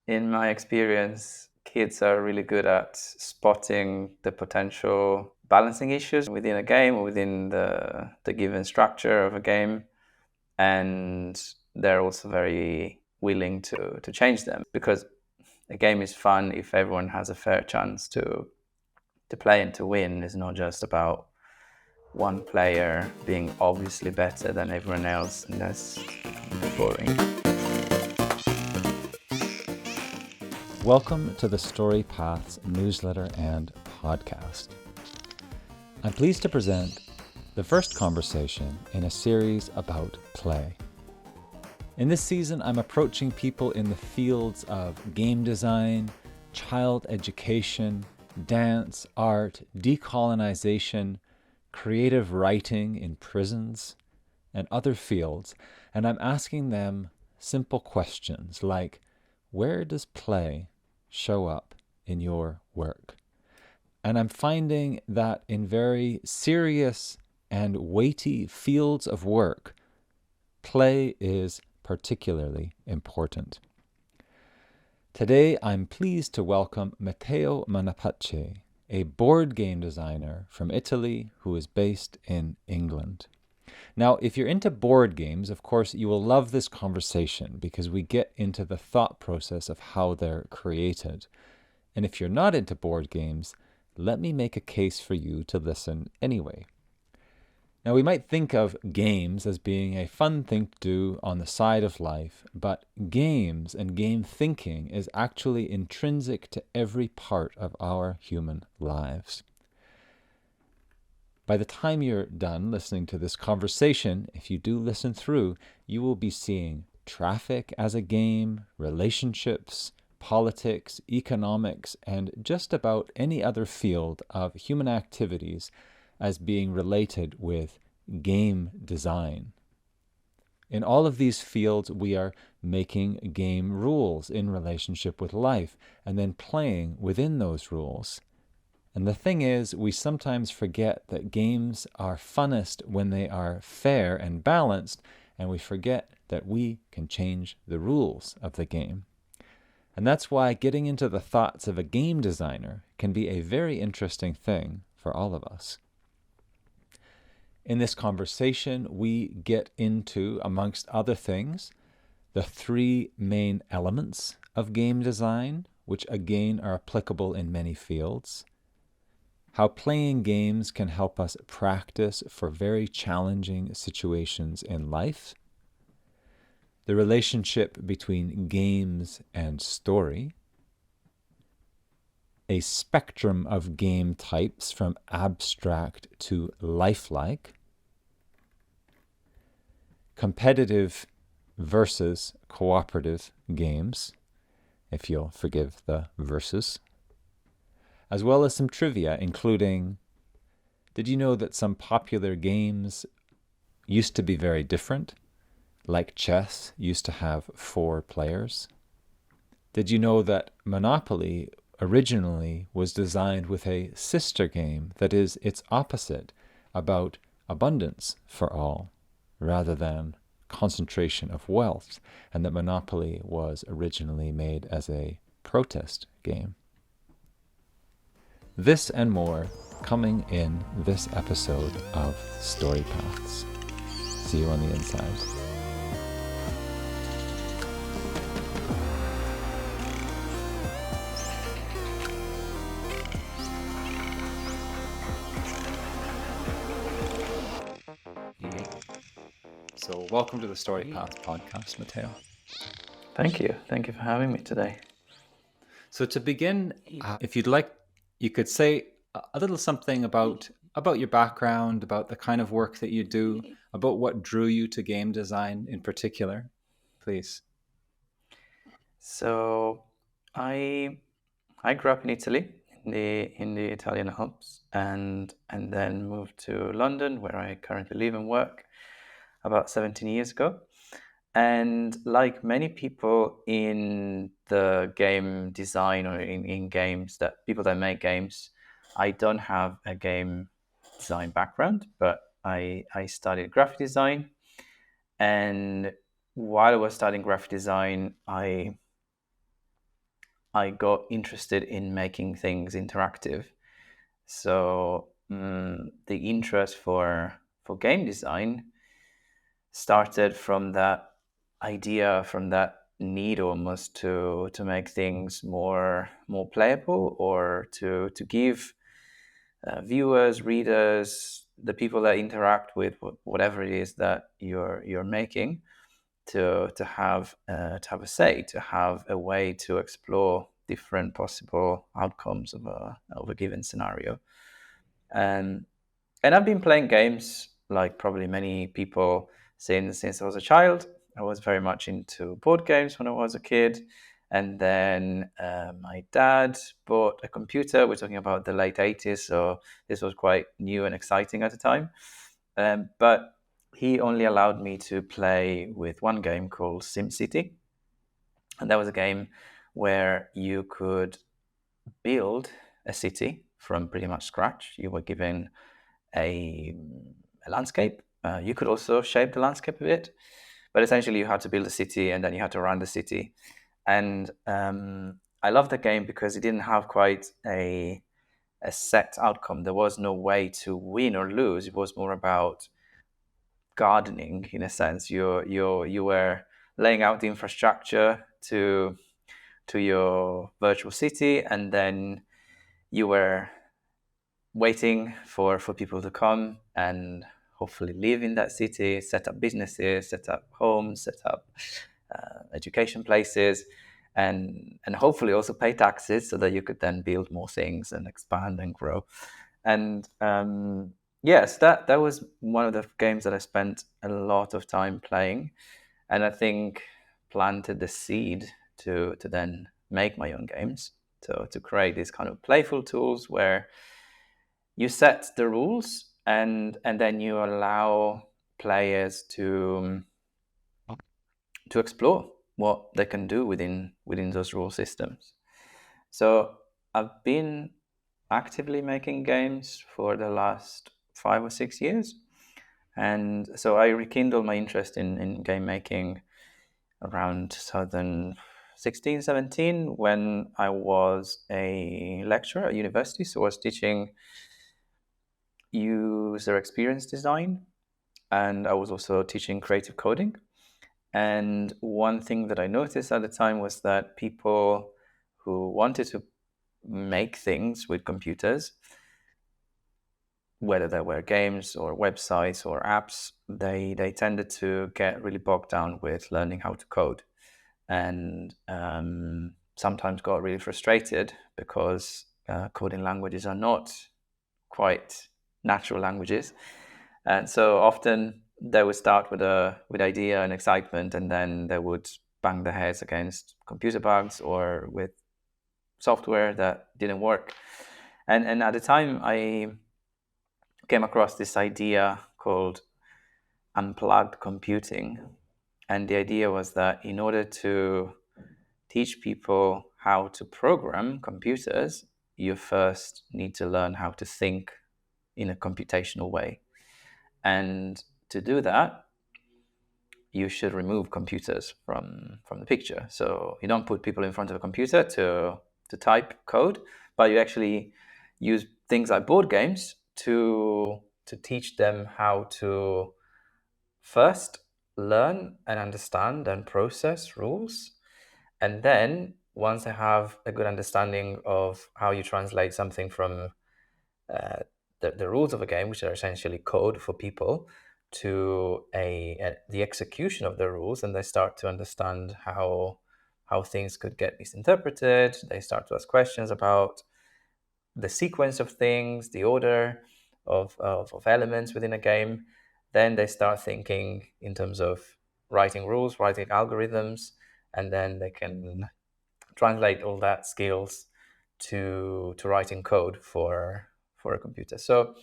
in my experience, kids are really good at spotting the potential balancing issues within a game or within the given structure of a game. And they're also very willing to change them, because a game is fun if everyone has a fair chance to play and to win. It's not just about one player being obviously better than everyone else, and that's a bit boring. Welcome to the Story Paths newsletter and podcast. I'm pleased to present the first conversation in a series about play. In this season, I'm approaching people in the fields of game design, child education, dance, art, decolonization, creative writing in prisons, and other fields, and I'm asking them simple questions like, where does play show up in your work? And I'm finding that in very serious and weighty fields of work, play is particularly important. Today, I'm pleased to welcome Matteo Menapace, a board game designer from Italy who is based in England. Now, if you're into board games, of course, you will love this conversation because we get into the thought process of how they're created. And if you're not into board games, let me make a case for you to listen anyway. Now, we might think of games as being a fun thing to do on the side of life, but games and game thinking is actually intrinsic to every part of our human lives. By the time you're done listening to this conversation, if you do listen through, you will be seeing traffic as a game, relationships, politics, economics, and just about any other field of human activities as being related with game design. In all of these fields, we are making game rules in relationship with life and then playing within those rules. And the thing is, we sometimes forget that games are funnest when they are fair and balanced, and we forget that we can change the rules of the game. And that's why getting into the thoughts of a game designer can be a very interesting thing for all of us. In this conversation, we get into, amongst other things, the three main elements of game design, which again are applicable in many fields. How playing games can help us practice for very challenging situations in life. The relationship between games and story. A spectrum of game types from abstract to lifelike. Competitive versus cooperative games, if you'll forgive the versus. As well as some trivia, including, did you know that some popular games used to be very different? Like chess used to have 4 players. Did you know that Monopoly originally was designed with a sister game that is its opposite, about abundance for all, rather than concentration of wealth, and that Monopoly was originally made as a protest game? This and more coming in this episode of Story Paths. See you on the inside. So welcome to the Story Paths podcast, Matteo. Thank you. Thank you for having me today. So to begin, if you'd like, you could say a little something about your background, about the kind of work that you do, about what drew you to game design in particular, please. So I grew up in Italy, in the Italian Alps, and then moved to London, where I currently live and work, about 17 years ago. And like many people in the game design or in games, that people that make games, I don't have a game design background, but I studied graphic design. And while I was studying graphic design, I I got interested in making things interactive. So the interest for game design started from that idea, from that need almost to make things more playable, or to give viewers, readers, the people that interact with whatever it is that you're making, to have a say, to have a way to explore different possible outcomes of a given scenario. And and I've been playing games like probably many people since I was a child. I was very much into board games when I was a kid, and then my dad bought a computer. We're talking about the late 80s, so this was quite new and exciting at the time. But he only allowed me to play with one game called SimCity, and that was a game where you could build a city from pretty much scratch. You were given a, a landscape. You could also shape the landscape a bit, but essentially you had to build a city and then you had to run the city. And I love the game because it didn't have quite a set outcome. There was no way to win or lose. It was more about gardening in a sense. You were laying out the infrastructure to your virtual city, and then you were waiting for people to come and hopefully live in that city, set up businesses, set up homes, set up education places, and hopefully also pay taxes so that you could then build more things and expand and grow. And yes, that was one of the games that I spent a lot of time playing, and I think planted the seed to then make my own games. So to create these kind of playful tools where you set the rules and then you allow players to explore what they can do within those rule systems. So I've been actively making games for the last 5 or 6 years, and so I rekindled my interest in game making around 2016, 17, when I was a lecturer at university. So I was teaching user experience design, and I was also teaching creative coding. And one thing that I noticed at the time was that people who wanted to make things with computers, whether they were games or websites or apps, they tended to get really bogged down with learning how to code, and sometimes got really frustrated because coding languages are not quite natural languages. And so often they would start with idea and excitement, and then they would bang their heads against computer bugs or with software that didn't work. And at the time, I came across this idea called unplugged computing. And the idea was that in order to teach people how to program computers, you first need to learn how to think in a computational way. And to do that, you should remove computers from the picture. So you don't put people in front of a computer to type code, but you actually use things like board games to teach them how to first learn and understand and process rules. And then once they have a good understanding of how you translate something from uh, the rules of a game, which are essentially code for people, to the execution of the rules, and they start to understand how things could get misinterpreted. They start to ask questions about the sequence of things, the order of elements within a game. Then they start thinking in terms of writing rules, writing algorithms, and then they can translate all that skills to writing code for a computer. So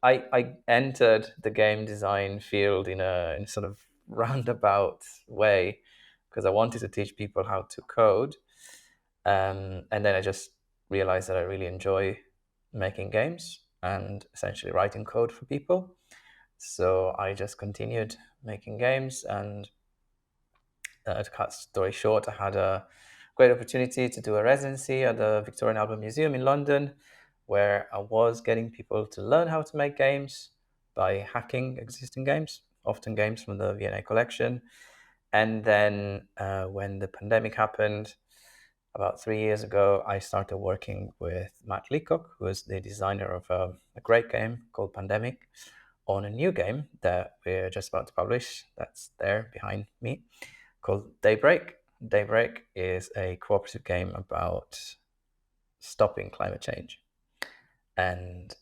I entered the game design field in a sort of roundabout way because I wanted to teach people how to code, and then I just realized that I really enjoy making games and essentially writing code for people. So I just continued making games, and to cut story short, I had great opportunity to do a residency at the Victorian Albert Museum in London, where I was getting people to learn how to make games by hacking existing games, often games from the V&A collection. And then when the pandemic happened, about 3 years ago, I started working with Matt Leacock, who is the designer of a great game called Pandemic, on a new game that we're just about to publish. That's there behind me, called Daybreak. Daybreak is a cooperative game about stopping climate change. And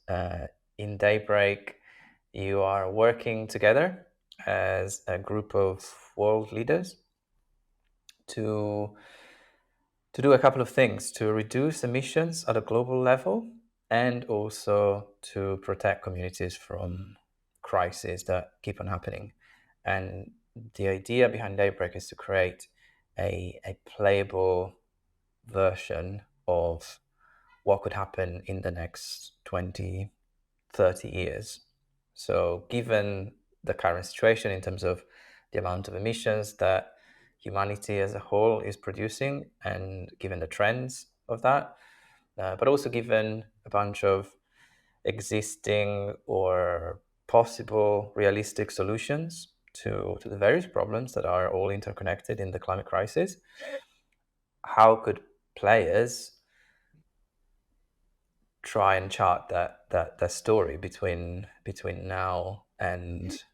in Daybreak, you are working together as a group of world leaders to do a couple of things: to reduce emissions at a global level, and also to protect communities from crises that keep on happening. And the idea behind Daybreak is to create a playable version of what could happen in the next 20, 30 years. So, given the current situation in terms of the amount of emissions that humanity as a whole is producing, and given the trends of that, but also given a bunch of existing or possible realistic solutions to the various problems that are all interconnected in the climate crisis, how could players try and chart that story between now and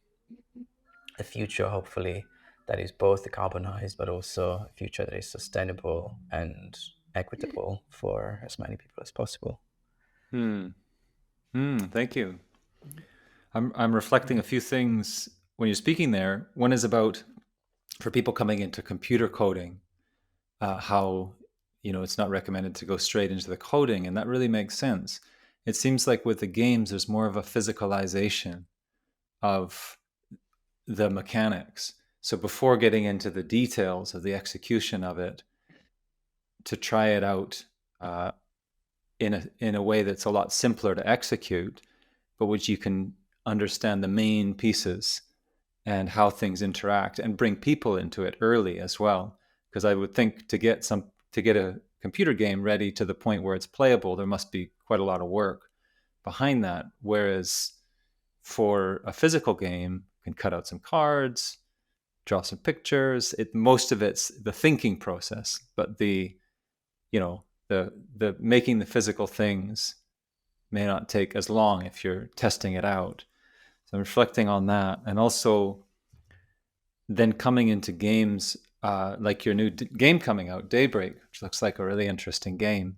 a future, hopefully, that is both decarbonized, but also a future that is sustainable and equitable for as many people as possible. Thank you. I'm reflecting a few things when you're speaking there. One is about, for people coming into computer coding, how it's not recommended to go straight into the coding, and that really makes sense. It seems like with the games, there's more of a physicalization of the mechanics. So before getting into the details of the execution of it, to try it out in a way that's a lot simpler to execute, but which you can understand the main pieces and how things interact, and bring people into it early as well. Because I would think to get a computer game ready to the point where it's playable, there must be quite a lot of work behind that. Whereas for a physical game, you can cut out some cards, draw some pictures. Most of it's the thinking process, but the making the physical things may not take as long if you're testing it out. So I'm reflecting on that, and also then coming into games like your new game coming out, Daybreak, which looks like a really interesting game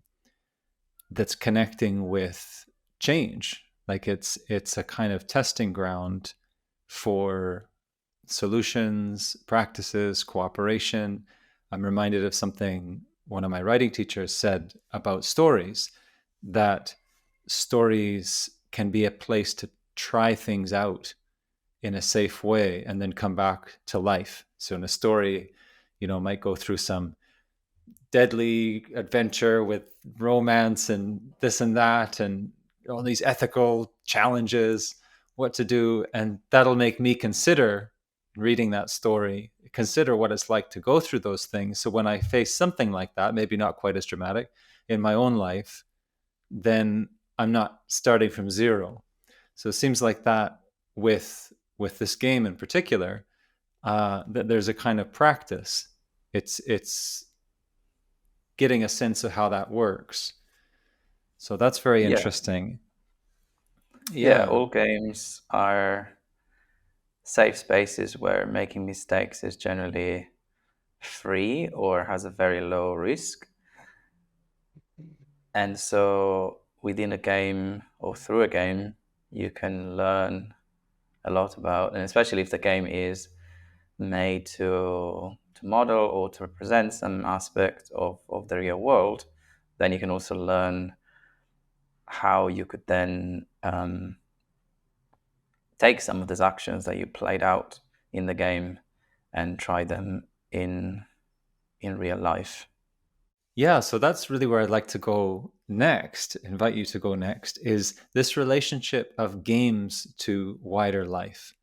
that's connecting with change. Like it's a kind of testing ground for solutions, practices, cooperation. I'm reminded of something one of my writing teachers said about stories, that stories can be a place to try things out in a safe way and then come back to life. So in a story, might go through some deadly adventure with romance and this and that and all these ethical challenges, what to do. And that'll make me consider, reading that story, consider what it's like to go through those things. So when I face something like that, maybe not quite as dramatic in my own life, then I'm not starting from zero. So it seems like that with this game in particular, that there's a kind of practice. It's getting a sense of how that works. So that's very Yeah, interesting. yeah. Yeah. All games are safe spaces where making mistakes is generally free or has a very low risk. And so within a game or through a game, you can learn a lot about, and especially if the game is made to model or to represent some aspect of the real world, then you can also learn how you could then take some of those actions that you played out in the game and try them in real life. Yeah, so that's really where I'd like to go next, invite you to go next, is this relationship of games to wider life.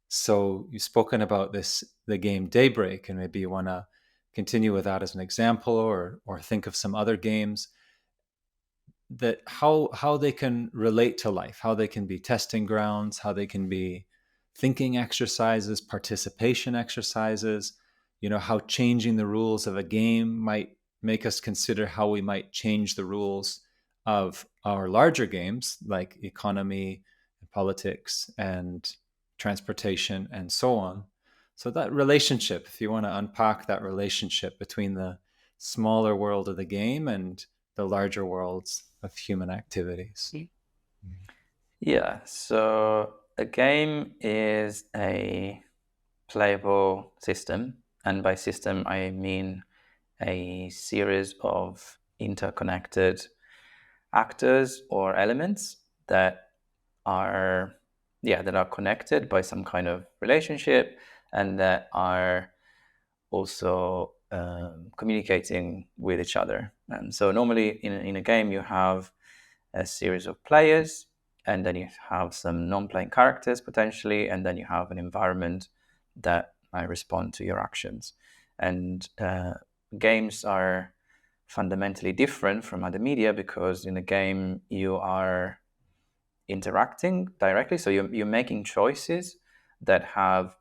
So you've spoken about the game Daybreak, and maybe you want to continue with that as an example, or think of some other games that how they can relate to life, how they can be testing grounds, how they can be thinking exercises, participation exercises, how changing the rules of a game might make us consider how we might change the rules of our larger games like economy, politics, and transportation, and so on. So that relationship, if you want to unpack that relationship between the smaller world of the game and the larger worlds of human activities. Yeah, so a game is a playable system, and by system I mean a series of interconnected actors or elements that are that are connected by some kind of relationship, and that are also communicating with each other. And so normally in a game you have a series of players, and then you have some non-playing characters potentially, and then you have an environment that respond to your actions. And games are fundamentally different from other media because in a game you are interacting directly, so you're making choices that have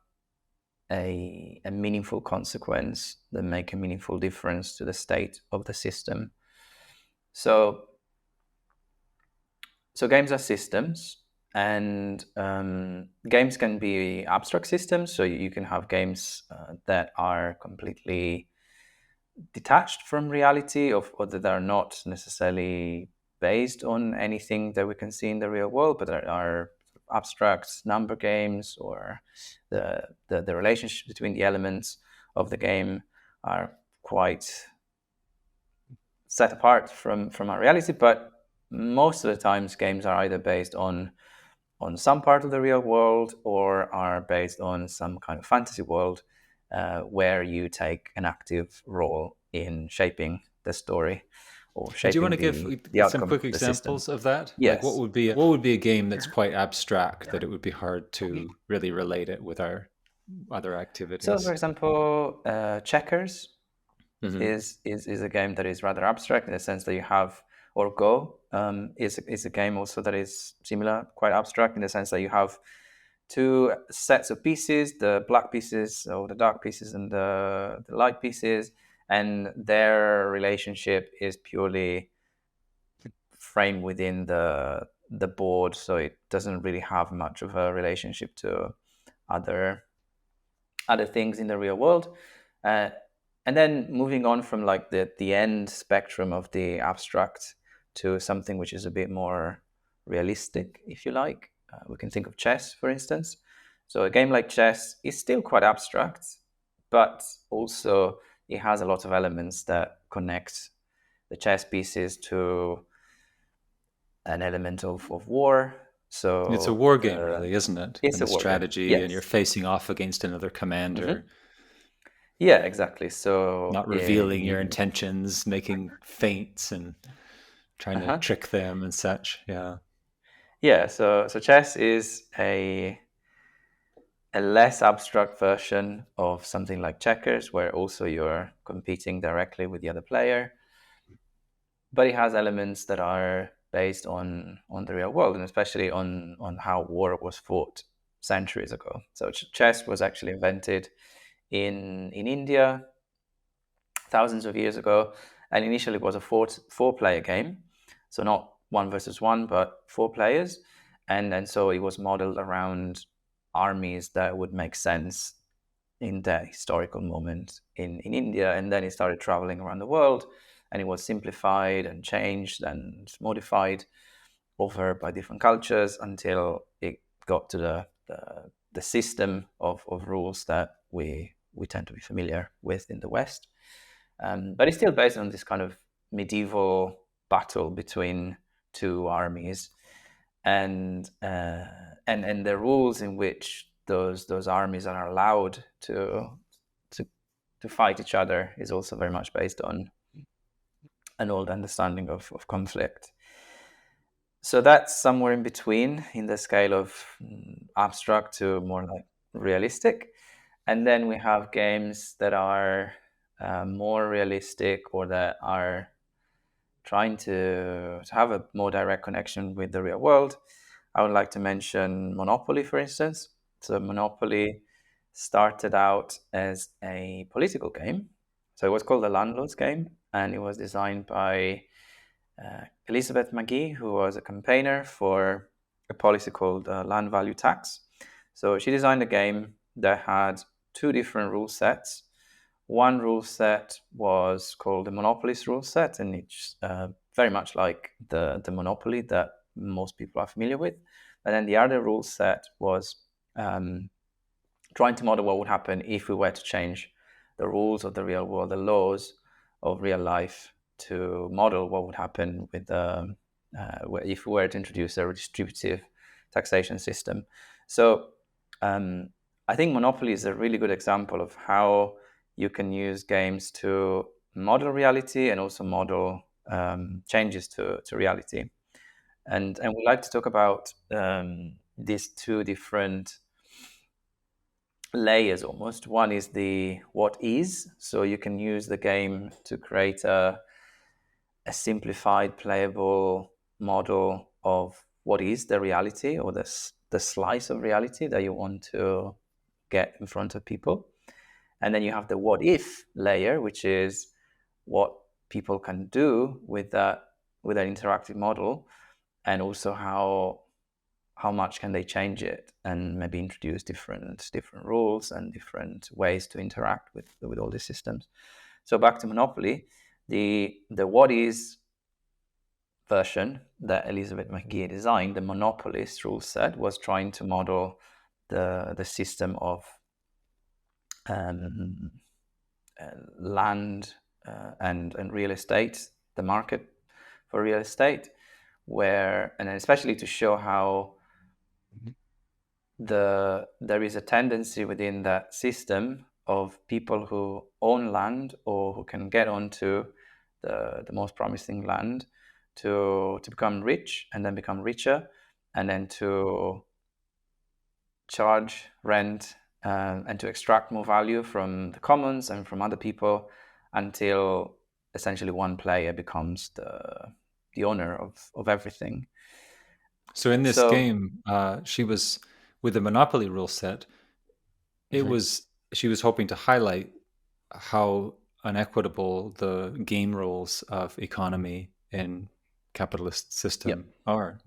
a meaningful consequence, that make a meaningful difference to the state of the system. So games are systems, and games can be abstract systems. So you can have games that are completely detached from reality, or that are not necessarily based on anything that we can see in the real world, but are abstract number games, or the relationship between the elements of the game are quite set apart from our reality. But most of the times games are either based on some part of the real world, or are based on some kind of fantasy world where you take an active role in shaping the story or Do you want shaping to give the some outcome quick of the system. examples of that? Like Yes. what would be a game that's quite abstract that it would be hard to really relate it with our other So, for activities? example, checkers Mm-hmm. is a game that is rather abstract in the sense that you have, or Go is a game also that is similar, quite abstract in the sense that you have two sets of pieces, the black pieces or the dark pieces, and the light pieces, and their relationship is purely framed within the board, so it doesn't really have much of a relationship to other things in the real world. Uh, and then moving on from like the end spectrum of the abstract to something which is a bit more realistic, if you like. We can think of chess, for instance. So a game like chess is still quite abstract, but also it has a lot of elements that connect the chess pieces to an element of war. It's a So war game, really, isn't it? it's And a a war game. strategy, and you're Yes. facing off against another commander, Hmm. Yeah, exactly. So not revealing your intentions, making feints and trying to uh-huh. trick them and such. Yeah. Yeah, so chess is a less abstract version of something like checkers, where also you're competing directly with the other player, but it has elements that are based on the real world, and especially on how war was fought centuries ago. So chess was actually invented in India thousands of years ago, and initially it was a four-player game, so not one versus one, but four players, and so it was modeled around armies that would make sense in that historical moment in India, and then it started traveling around the world, and it was simplified and changed and modified over by different cultures until it got to the system of rules that we tend to be familiar with in the West. But it's still based on this kind of medieval battle between two armies, and and the rules in which those armies are allowed to to fight each other is also very much based on an old understanding of conflict. So that's somewhere in between in the scale of abstract to more like realistic. And then we have games that are more realistic or that are trying to have a more direct connection with the real world, I would like to mention Monopoly, for instance. So Monopoly started out as a political game. So it was called the Landlord's Game, and it was designed by Elizabeth McGee, who was a campaigner for a policy called land value tax. So she designed a game that had two different rule sets. One rule set was called the Monopolist rule set, and it's very much like the Monopoly that most people are familiar with. And then the other rule set was trying to model what would happen if we were to change the rules of the real world, the laws of real life, to model what would happen with if we were to introduce a redistributive taxation system. So I think Monopoly is a really good example of how you can use games to model reality and also model changes to reality. And we like to talk about these two different layers almost. One is the what is, so you can use the game to create a simplified, playable model of what is the reality or the slice of reality that you want to get in front of people. And then you have the what if layer, which is what people can do with that interactive model, and also how much can they change it and maybe introduce different rules and different ways to interact with all these systems. So back to Monopoly, the what is version that Elizabeth McGee designed, the monopolist rule set, was trying to model the system of land and real estate, the market for real estate, where, and especially to show how there is a tendency within that system of people who own land or who can get onto the most promising land to become rich and then become richer, and then to charge rent and to extract more value from the commons and from other people until essentially one player becomes the owner of everything. So in this So game, she was with the Monopoly rule set. It was she was hoping to highlight how unequitable the game rules of economy in capitalist yeah, system are.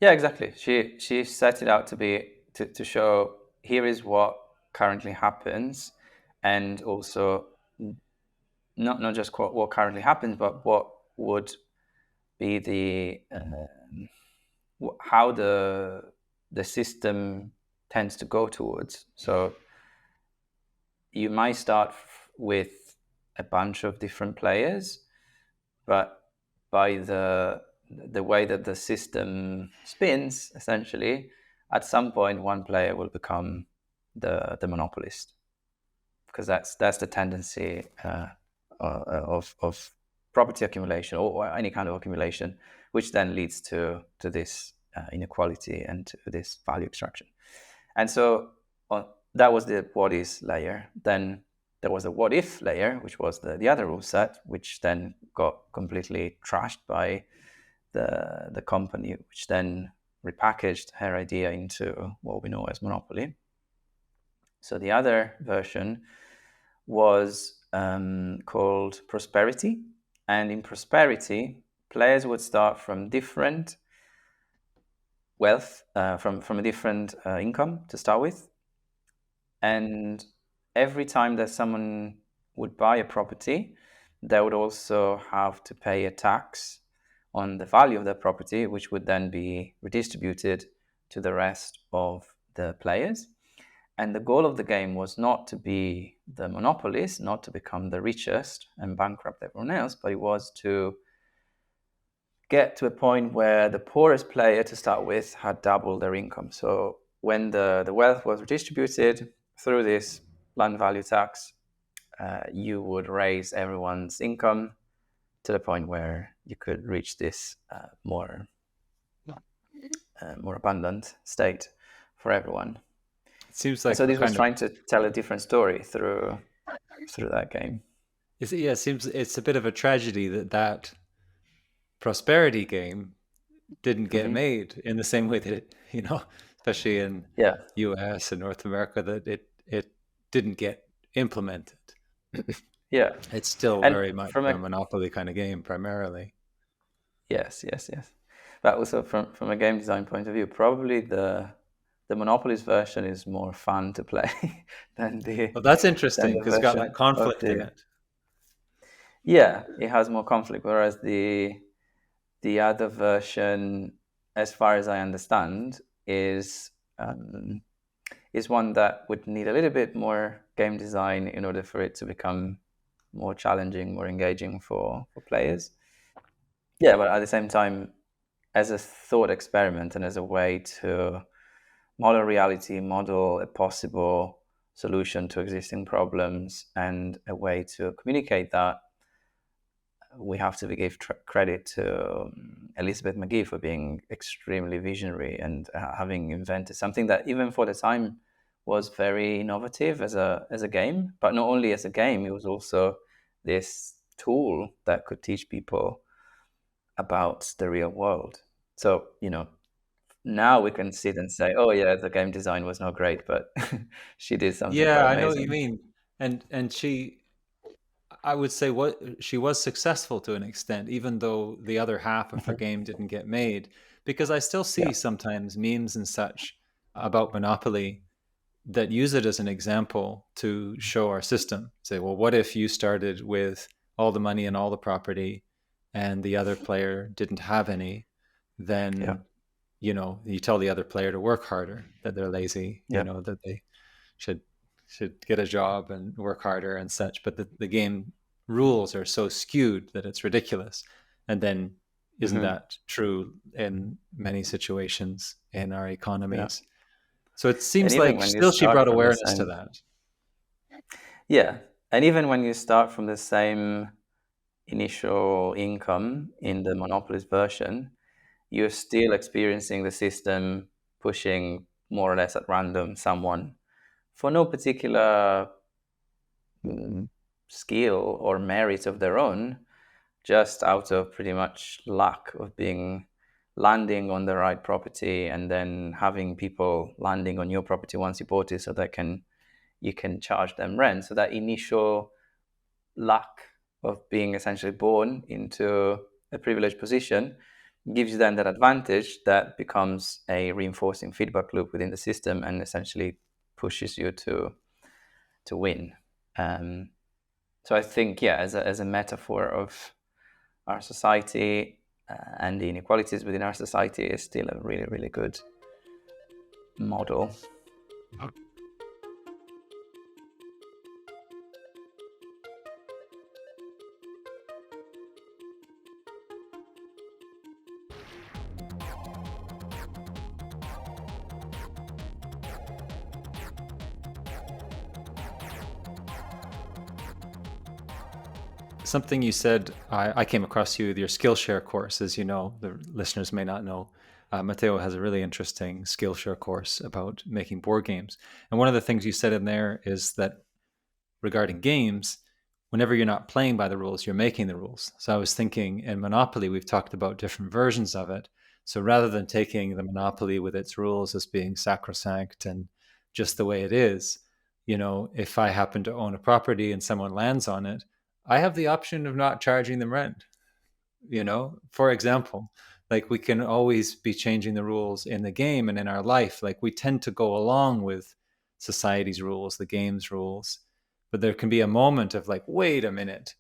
yeah, exactly. She set it out to be to show here is what currently happens, and also not just what currently happens, but what would be how the system tends to go towards. So you might start with a bunch of different players, but by the way that the system spins, essentially, at some point one player will become the monopolist, because that's the tendency of property accumulation or any kind of accumulation, which then leads to this inequality and to this value extraction. And so that was the what is layer. Then there was a what if layer, which was the other rule set, which then got completely trashed by the company, which then repackaged her idea into what we know as monopoly. So the other version was called prosperity. And in prosperity, players would start from different wealth, from a different income to start with. And every time that someone would buy a property, they would also have to pay a tax on the value of that property, which would then be redistributed to the rest of the players. And the goal of the game was not to be the monopolist, not to become the richest and bankrupt everyone else, but it was to get to a point where the poorest player to start with had double their income. So when the wealth was redistributed through this land value tax, you would raise everyone's income to the point where you could reach this more abundant state for everyone. It seems And like so this was kind of trying to tell a different story through that game. Yeah, it seems it's a bit of a tragedy that that prosperity game didn't get Hmm. made in the same way that it, especially in Yeah, US and North America, that it didn't get implemented. yeah. It's still And very much from a a monopoly kind of game primarily. yes, yes, yes. But also from a game design point of view, probably the Monopoly's version is more fun to play than Well, that's than interesting the because it's got that version of conflict in the it. yeah, it has more conflict. Whereas the other version, as far as I understand, um, is one that would need a little bit more game design in order for it to become more challenging, more engaging for players. Yeah, but at the same time, as a thought experiment and as a way to model reality, model a possible solution to existing problems, and a way to communicate that, we have to give credit to Elizabeth McGee for being extremely visionary and having invented something that even for the time was very innovative as a game. But not only as a game, it was also this tool that could teach people about the real world. So, now we can sit and say, oh, yeah, the game design was not great, but she did something Yeah, quite I know what you amazing. mean. And she, I would say, what she was successful to an extent, even though the other half of her Mhm. game didn't get made. Because I still see Yeah, sometimes memes and such about Monopoly that use it as an example to show our system. Say, well, what if you started with all the money and all the property and the other player didn't have any? yeah, Then, you tell the other player to work harder, that they're lazy, yeah, that they should get a job and work harder and such. But the game rules are so skewed that it's ridiculous. And then isn't hmm, that true in many situations in our yeah. economies? So it And seems even like when you still she start brought from the awareness to same, that. yeah, and even when you start from the same initial income in the monopolist version, you're still experiencing the system pushing more or less at random someone for no particular mm, skill or merit of their own, just out of pretty much luck of being landing on the right property and then having people landing on your property once you bought it so that you can charge them rent. So that initial luck of being essentially born into a privileged position gives you then that advantage that becomes a reinforcing feedback loop within the system and essentially pushes you to win. Um, so I think, yeah, as a metaphor of our society and the inequalities within our society is still a really, really good model. Something you said, I came across you with your Skillshare course. As you know, the listeners may not know, Matteo has a really interesting Skillshare course about making board games. And one of the things you said in there is that regarding games, whenever you're not playing by the rules, you're making the rules. So I was thinking in Monopoly, we've talked about different versions of it. So rather than taking the Monopoly with its rules as being sacrosanct and just the way it is, if I happen to own a property and someone lands on it, I have the option of not charging them rent. For example, like we can always be changing the rules in the game and in our life. Like we tend to go along with society's rules, the game's rules, but there can be a moment of like, wait a minute,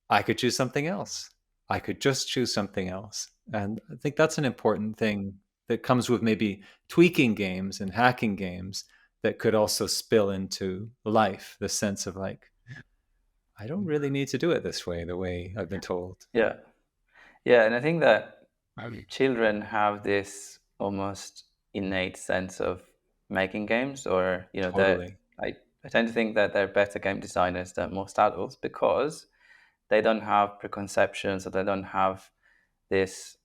I could choose something else. I could just choose something else. And I think that's an important thing that comes with maybe tweaking games and hacking games that could also spill into life, the sense of like, I don't really need to do it this way, the way I've been told. Yeah. Yeah. And I think that children have this almost innate sense of making games, or, that Totally. I tend to think that they're better game designers than most adults because they don't have preconceptions or they don't have this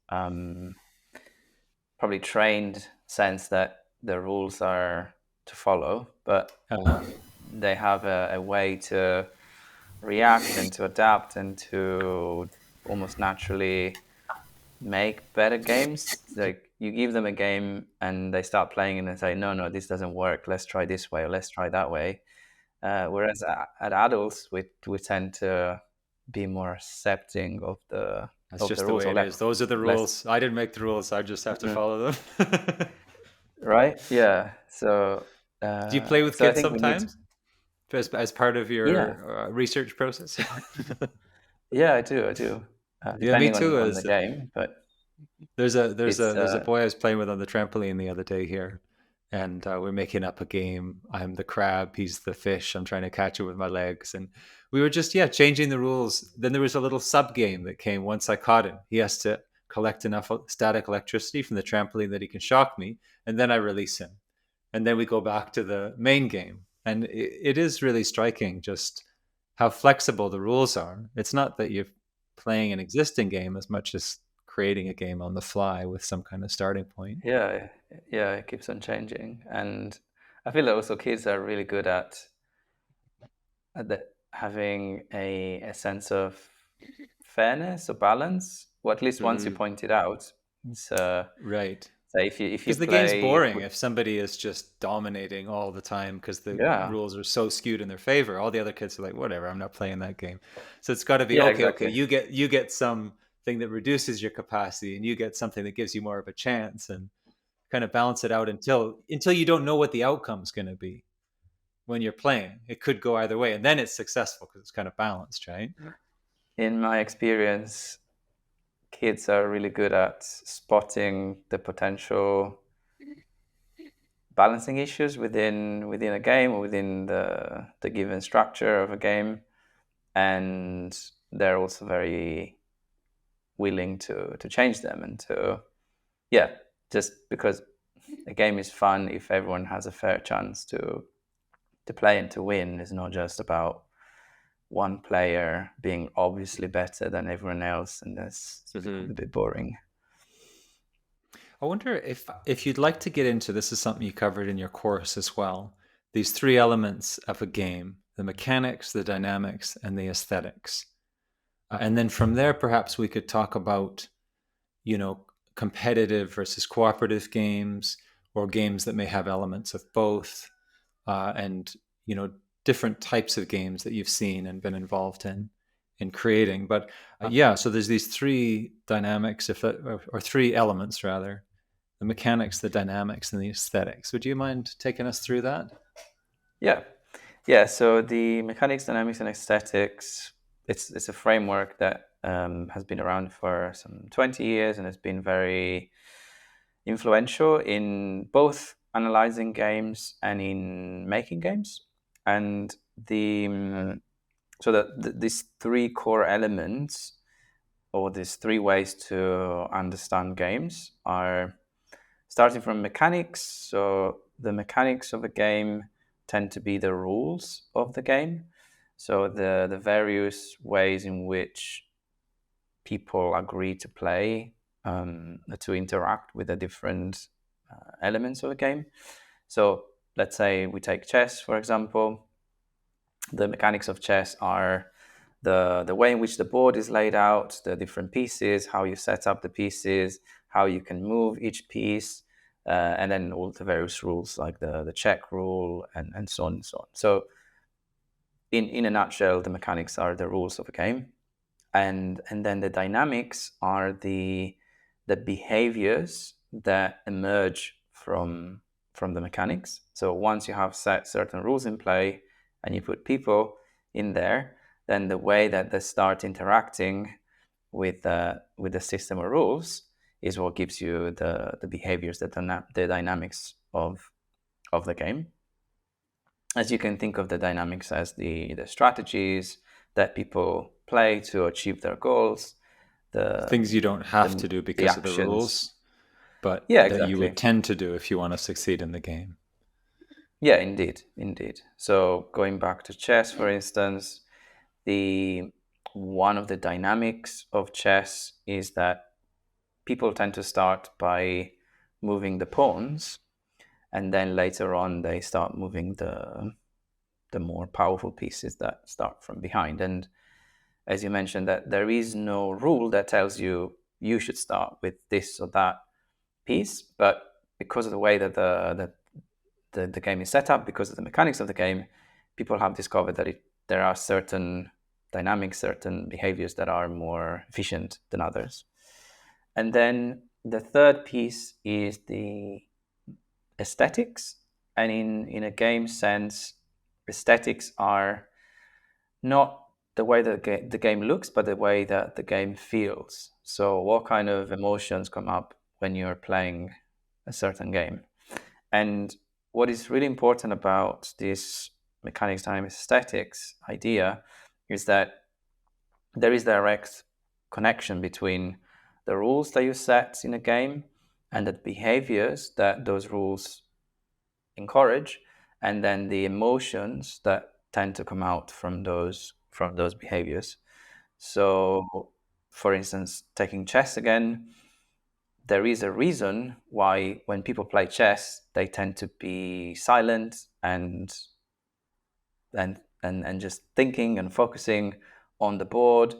probably trained sense that the rules are to follow, but Uh, they have a way to react and to adapt and to almost naturally make better games. Like you give them a game and they start playing and they say, no, no, this doesn't work. Let's try this way or let's try that way. Whereas at adults, we tend to be more accepting That's of just the the rules way or it is. Those are the less rules. I didn't make the rules. I just have to mm, follow them. right. Yeah. Do you play with So I kids think we need to, sometimes as part of yeah, your research process? yeah, I do. I do. Yeah, me Depending too. on the game, but it's There's a boy I was playing with on the trampoline the other day here, and we're making up a game. I'm the crab, he's the fish. I'm trying to catch it with my legs, and we were just changing the rules. Then there was a little sub game that came once I caught him. He has to collect enough static electricity from the trampoline that he can shock me, and then I release him, and then we go back to the main game. And it is really striking just how flexible the rules are. It's not that you're playing an existing game as much as creating a game on the fly with some kind of starting point. yeah, yeah, it keeps on changing, and I feel that also kids are really good at having a sense of fairness or balance, or at least once you Mm, point it out. It's right. so if you Because the game's play boring if somebody is just dominating all the time because the yeah, rules are so skewed in their favor. All the other kids are like, whatever, I'm not playing that game. So it's got to be yeah, okay. Okay, exactly. you get something that reduces your capacity, and you get something that gives you more of a chance, and kind of balance it out until you don't know what the outcome's going to be when you're playing. It could go either way, and then it's successful because it's kind of balanced, right? In my experience, kids are really good at spotting the potential balancing issues within a game or within the given structure of a game, and they're also very willing to change them and to yeah, just because a game is fun if everyone has a fair chance to play and to win. It's not just about one player being obviously better than everyone else, and this becomes a Mhm. bit boring. I wonder if you'd like to get into this is something you covered in your course as well. These three elements of a game: the mechanics, the dynamics, and the aesthetics. And then from there, perhaps we could talk about, you know, competitive versus cooperative games, or games that may have elements of both, and you know, different types of games that you've seen and been involved in creating. But yeah, so there's these three dynamics, if that, or three elements rather: the mechanics, the dynamics, and the aesthetics. Would you mind taking us through that? Yeah, yeah. So the mechanics, dynamics, and aesthetics. It's a framework that has been around for some 20 years and has been very influential in both analyzing games and in making games. And so these three core elements or these three ways to understand games are starting from mechanics. So the mechanics of a game tend to be the rules of the game. So the various ways in which people agree to play, to interact with the different elements of a game. So let's say we take chess, for example. The mechanics of chess are the way in which the board is laid out, the different pieces, how you set up the pieces, how you can move each piece, and then all the various rules like the check rule and so on and so on. So in a nutshell, the mechanics are the rules of a game, and then the dynamics are the behaviors that emerge from the mechanics. So once you have set certain rules in play and you put people in there, then the way that they start interacting with the system of rules is what gives you the behaviors, the dynamics of the game. As you can think of the dynamics as the strategies that people play to achieve their goals, the Things you don't have the to do the because of the actions. rules, but Yeah, that you would exactly. tend to do if you want to succeed in the game. Yeah, indeed, indeed. So going back to chess, for instance, the one of the dynamics of chess is that people tend to start by moving the pawns, and then later on they start moving the the more powerful pieces that start from behind. And as you mentioned, that there is no rule that tells you you should start with this or that piece, but because of the way that the game is set up, because of the mechanics of the game, people have discovered that there are certain dynamics, certain behaviors that are more efficient than others. And then the third piece is the aesthetics. And in a game sense, aesthetics are not the way that the game looks, but the way that the game feels. So, what kind of emotions come up when you're playing a certain game? And what is really important about this mechanics time aesthetics idea is that there is direct connection between the rules that you set in a game and the behaviors that those rules encourage, and then the emotions that tend to come out from those behaviors. So, for instance, taking chess again, there is a reason why when people play chess, they tend to be silent and just thinking and focusing on the board.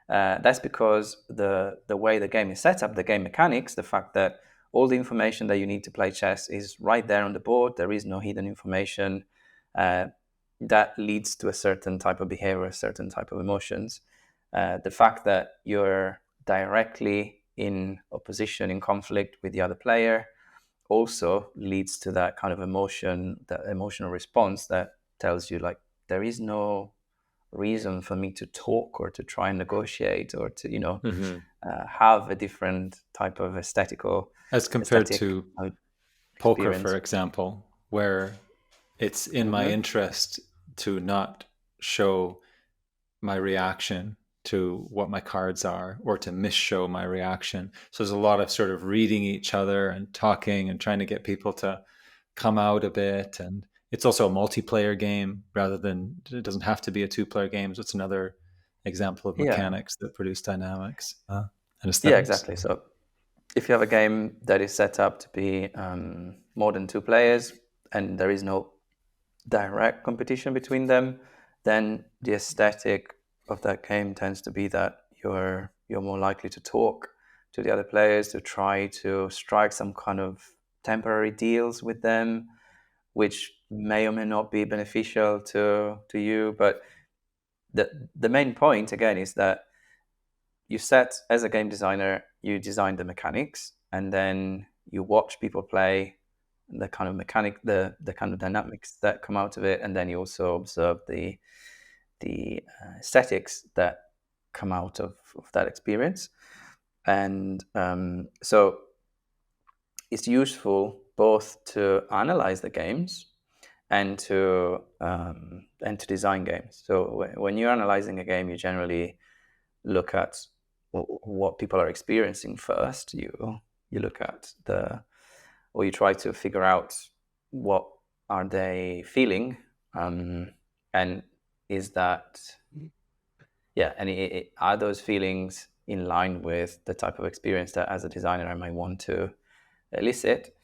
That's because the way the game is set up, the game mechanics, the fact that all the information that you need to play chess is right there on the board. There is no hidden information. That leads to a certain type of behavior, a certain type of emotions. The fact that you're directly in opposition, in conflict with the other player, also leads to that kind of emotion, that emotional response that tells you like there is no reason for me to talk or to try and negotiate or to have a different type of As compared aesthetic to poker, for experience. example, where it's in my Mm-hmm. interest to not show my reaction to what my cards are or to misshow my reaction. So there's a lot of sort of reading each other and talking and trying to get people to come out a bit. And it's also a multiplayer game rather than, it doesn't have to be a two-player game. So it's another example of Yeah, mechanics that produce dynamics and yeah, aesthetics. exactly. So if you have a game that is set up to be more than two players and there is no direct competition between them, then the aesthetic of that game tends to be that you're more likely to talk to the other players, to try to strike some kind of temporary deals with them, which may or may not be beneficial to you. But the main point again is that you set as a game designer, you design the mechanics, and then you watch people play the kind of the kind of dynamics that come out of it, and then you also observe the aesthetics that come out of that experience. And so it's useful both to analyze the games and to design games. So when you're analyzing a game, you generally look at what people are experiencing first. You look at or you try to figure out what are they feeling, and is that are those feelings in line with the type of experience that as a designer I might want to elicit,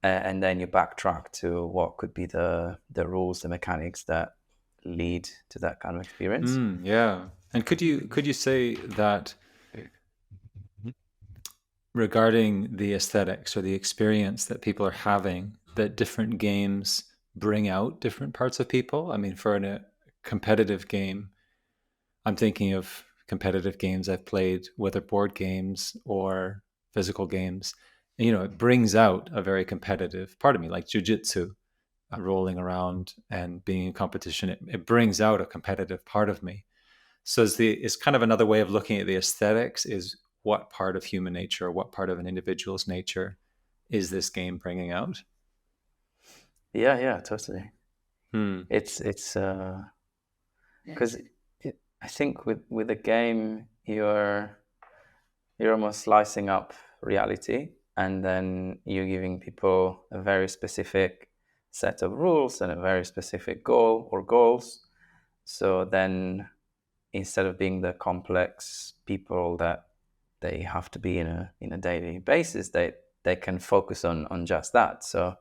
and then you backtrack to what could be the rules, the mechanics that lead to that kind of experience. Yeah. And could you say that regarding the aesthetics or the experience that people are having, that different games bring out different parts of people? I mean, for a competitive game, I'm thinking of competitive games I've played, whether board games or physical games. And, it brings out a very competitive part of me, like jujitsu, rolling around and being in competition. It brings out a competitive part of me. So it's kind of another way of looking at the aesthetics is what part of human nature, what part of an individual's nature is this game bringing out? Yeah, totally. Hmm. It's because I think with a game you're almost slicing up reality, and then you're giving people a very specific set of rules and a very specific goal or goals. So then, instead of being the complex people that they have to be in a daily basis, they can focus on just that. So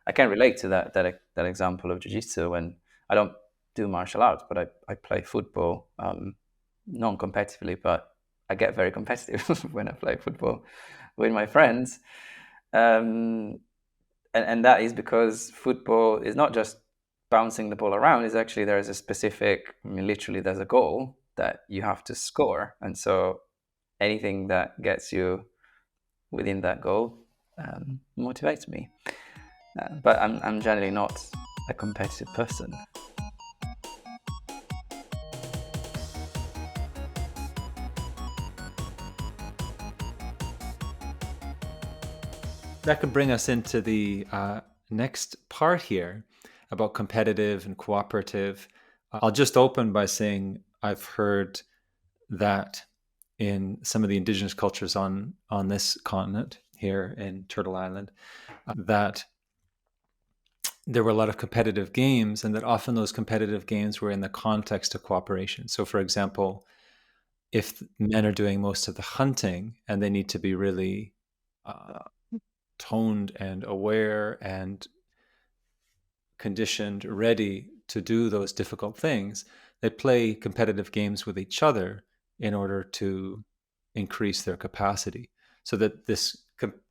I can relate to that example of jiu-jitsu when I don't do martial arts, but I play football, non-competitively, but I get very competitive when I play football with my friends. Um, and that is because football is not just bouncing the ball around. It's actually, there's a specific, I mean, literally there's a goal that you have to score. And so anything that gets you within that goal motivates me. But I'm generally not a competitive person. That could bring us into the next part here about competitive and cooperative. I'll just open by saying I've heard that in some of the indigenous cultures on this continent here in Turtle Island, that there were a lot of competitive games, and that often those competitive games were in the context of cooperation. So, for example, if men are doing most of the hunting and they need to be really toned and aware and conditioned, ready to do those difficult things, they play competitive games with each other in order to increase their capacity, so that this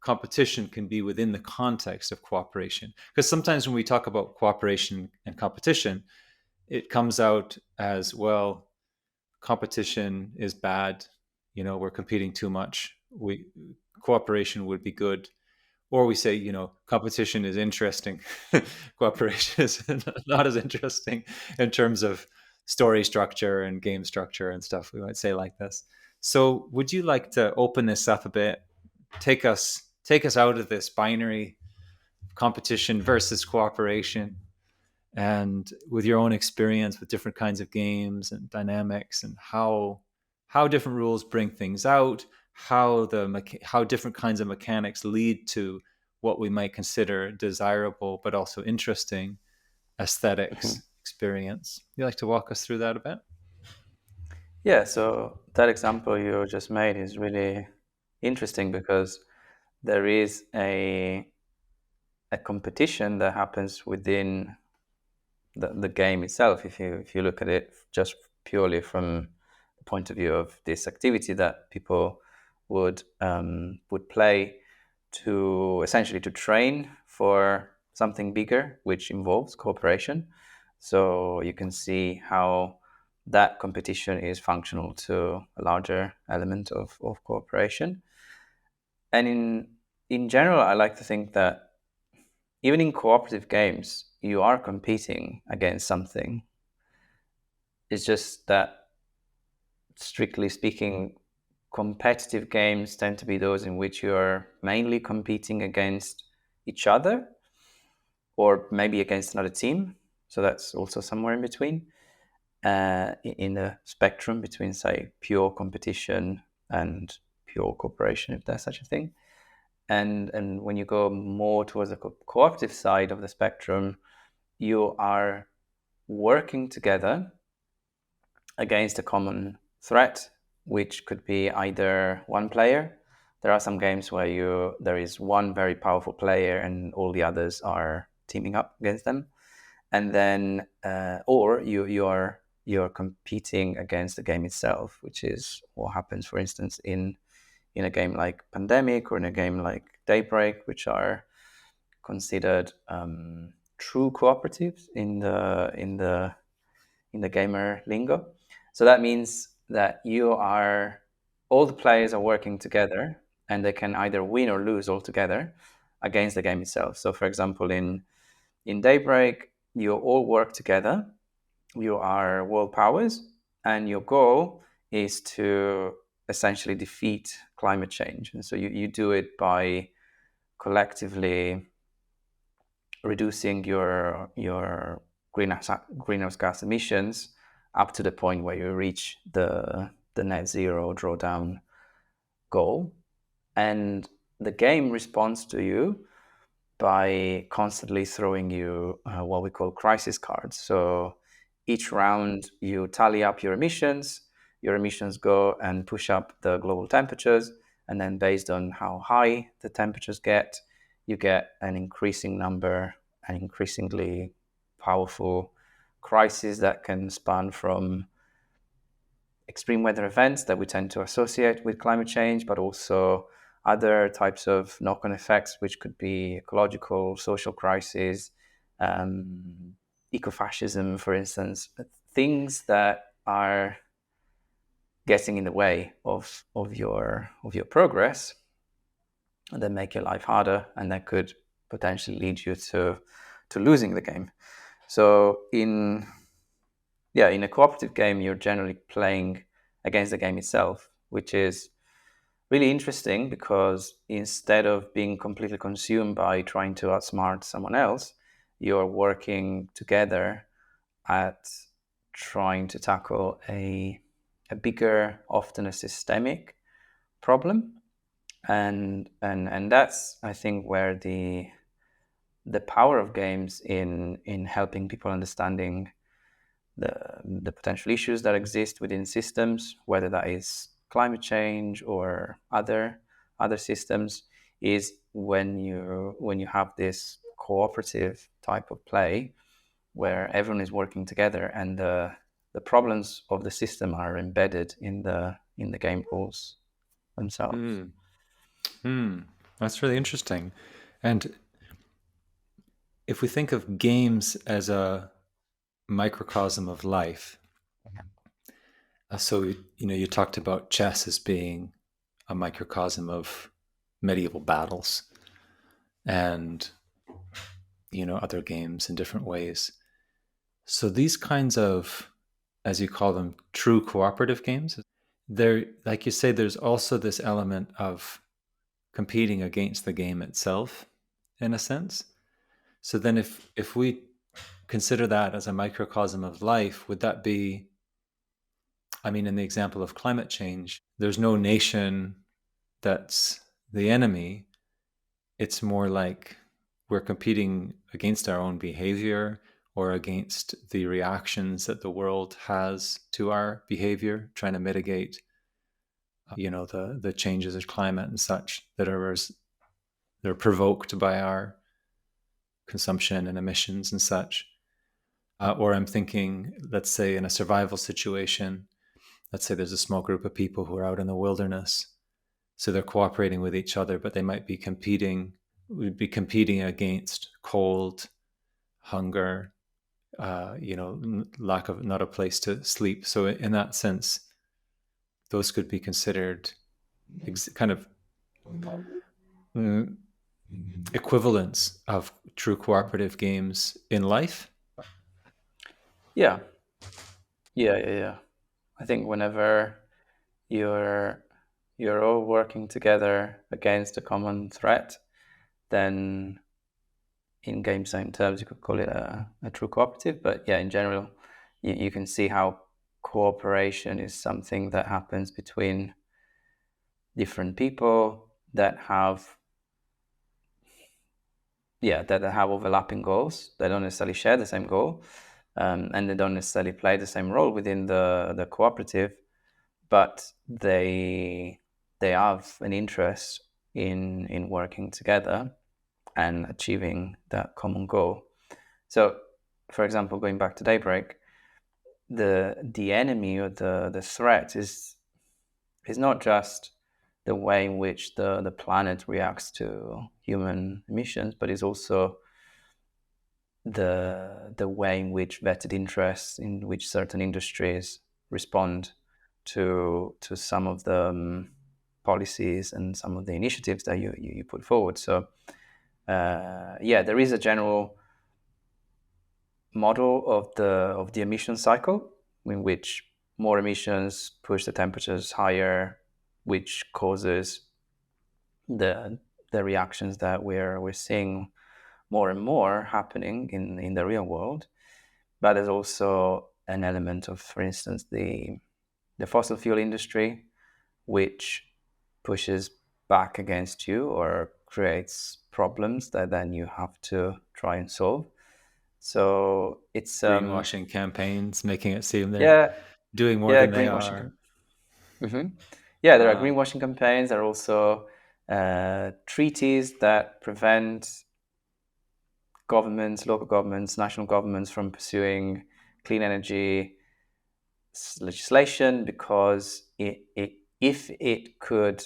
competition can be within the context of cooperation. Because sometimes when we talk about cooperation and competition, it comes out as, well, competition is bad, we're competing too much, we cooperation would be good. Or we say, competition is interesting, cooperation is not as interesting in terms of story structure and game structure and stuff. We might say like this. So, would you like to open this up a bit? Take us out of this binary competition versus cooperation, and with your own experience with different kinds of games and dynamics, and how different rules bring things out, how different kinds of mechanics lead to what we might consider desirable but also interesting aesthetics experience. You like to walk us through that a bit? Yeah, so that example you just made is really interesting because there is a competition that happens within the game itself. If you look at it just purely from the point of view of this activity that people would play to essentially to train for something bigger, which involves cooperation. So you can see how that competition is functional to a larger element of cooperation. And in general, I like to think that even in cooperative games, you are competing against something. It's just that, strictly speaking, competitive games tend to be those in which you are mainly competing against each other or maybe against another team. So that's also somewhere in between, in the spectrum between, say, pure competition and pure cooperation, if there's such a thing. And when you go more towards the cooperative side of the spectrum, you are working together against a common threat, which could be either one player. There are some games where there is one very powerful player and all the others are teaming up against them, and then or you're competing against the game itself, which is what happens, for instance, in a game like Pandemic or in a game like Daybreak, which are considered true cooperatives in the gamer lingo. So that means that all the players are working together, and they can either win or lose altogether against the game itself. So, for example, in Daybreak, you all work together. You are world powers, and your goal is to essentially defeat climate change. And so you do it by collectively reducing your greenhouse gas emissions up to the point where you reach the net zero drawdown goal. And the game responds to you by constantly throwing you what we call crisis cards. So each round you tally up your emissions. Your emissions go and push up the global temperatures, and then based on how high the temperatures get, you get an increasingly powerful crises that can span from extreme weather events that we tend to associate with climate change, but also other types of knock-on effects, which could be ecological, social crises, um, ecofascism, for instance, things that are getting in the way of your progress and that make your life harder and that could potentially lead you to losing the game. So in a cooperative game, you're generally playing against the game itself, which is really interesting because instead of being completely consumed by trying to outsmart someone else, you're working together at trying to tackle a bigger, often a systemic problem. And that's, I think, where the power of games in helping people understanding the potential issues that exist within systems, whether that is climate change or other systems, is when you have this cooperative type of play where everyone is working together and the problems of the system are embedded in the game rules themselves. That's really interesting. And if we think of games as a microcosm of life, so you talked about chess as being a microcosm of medieval battles, and other games in different ways. So these kinds of, as you call them, true cooperative games, there, like you say, there's also this element of competing against the game itself, in a sense. So then, if we consider that as a microcosm of life, would that be? I mean, in the example of climate change, there's no nation that's the enemy. It's more like we're competing against our own behavior or against the reactions that the world has to our behavior, trying to mitigate, the changes of climate and such they're provoked by our consumption and emissions and such. Or I'm thinking, let's say, in a survival situation, let's say there's a small group of people who are out in the wilderness. So they're cooperating with each other, but they might be competing. We'd be competing against cold, hunger, lack of not a place to sleep. So in that sense, those could be considered kind of mm, equivalents of true cooperative games in life. Yeah, yeah. I think whenever you're you're all working together against a common threat, then in game design terms you could call it a true cooperative. But yeah, in general, you can see how cooperation is something that happens between different people that have overlapping goals. They don't necessarily share the same goal, and they don't necessarily play the same role within the cooperative, but they have an interest in working together and achieving that common goal. So, for example, going back to Daybreak, the enemy or the threat is not just the way in which the planet reacts to human emissions, but is also the way in which vested interests, in which certain industries respond to some of the policies and some of the initiatives that you put forward. So there is a general model of the emission cycle in which more emissions push the temperatures higher, which causes the reactions that we're seeing more and more happening in the real world. But there's also an element of, for instance, the fossil fuel industry, which pushes back against you or creates problems that then you have to try and solve. So it's Greenwashing campaigns, making it seem they're yeah, doing more yeah, than they greenwashing. are. Yeah, there are Uh, greenwashing campaigns. There are also treaties that prevent governments, local governments, national governments from pursuing clean energy legislation because if it could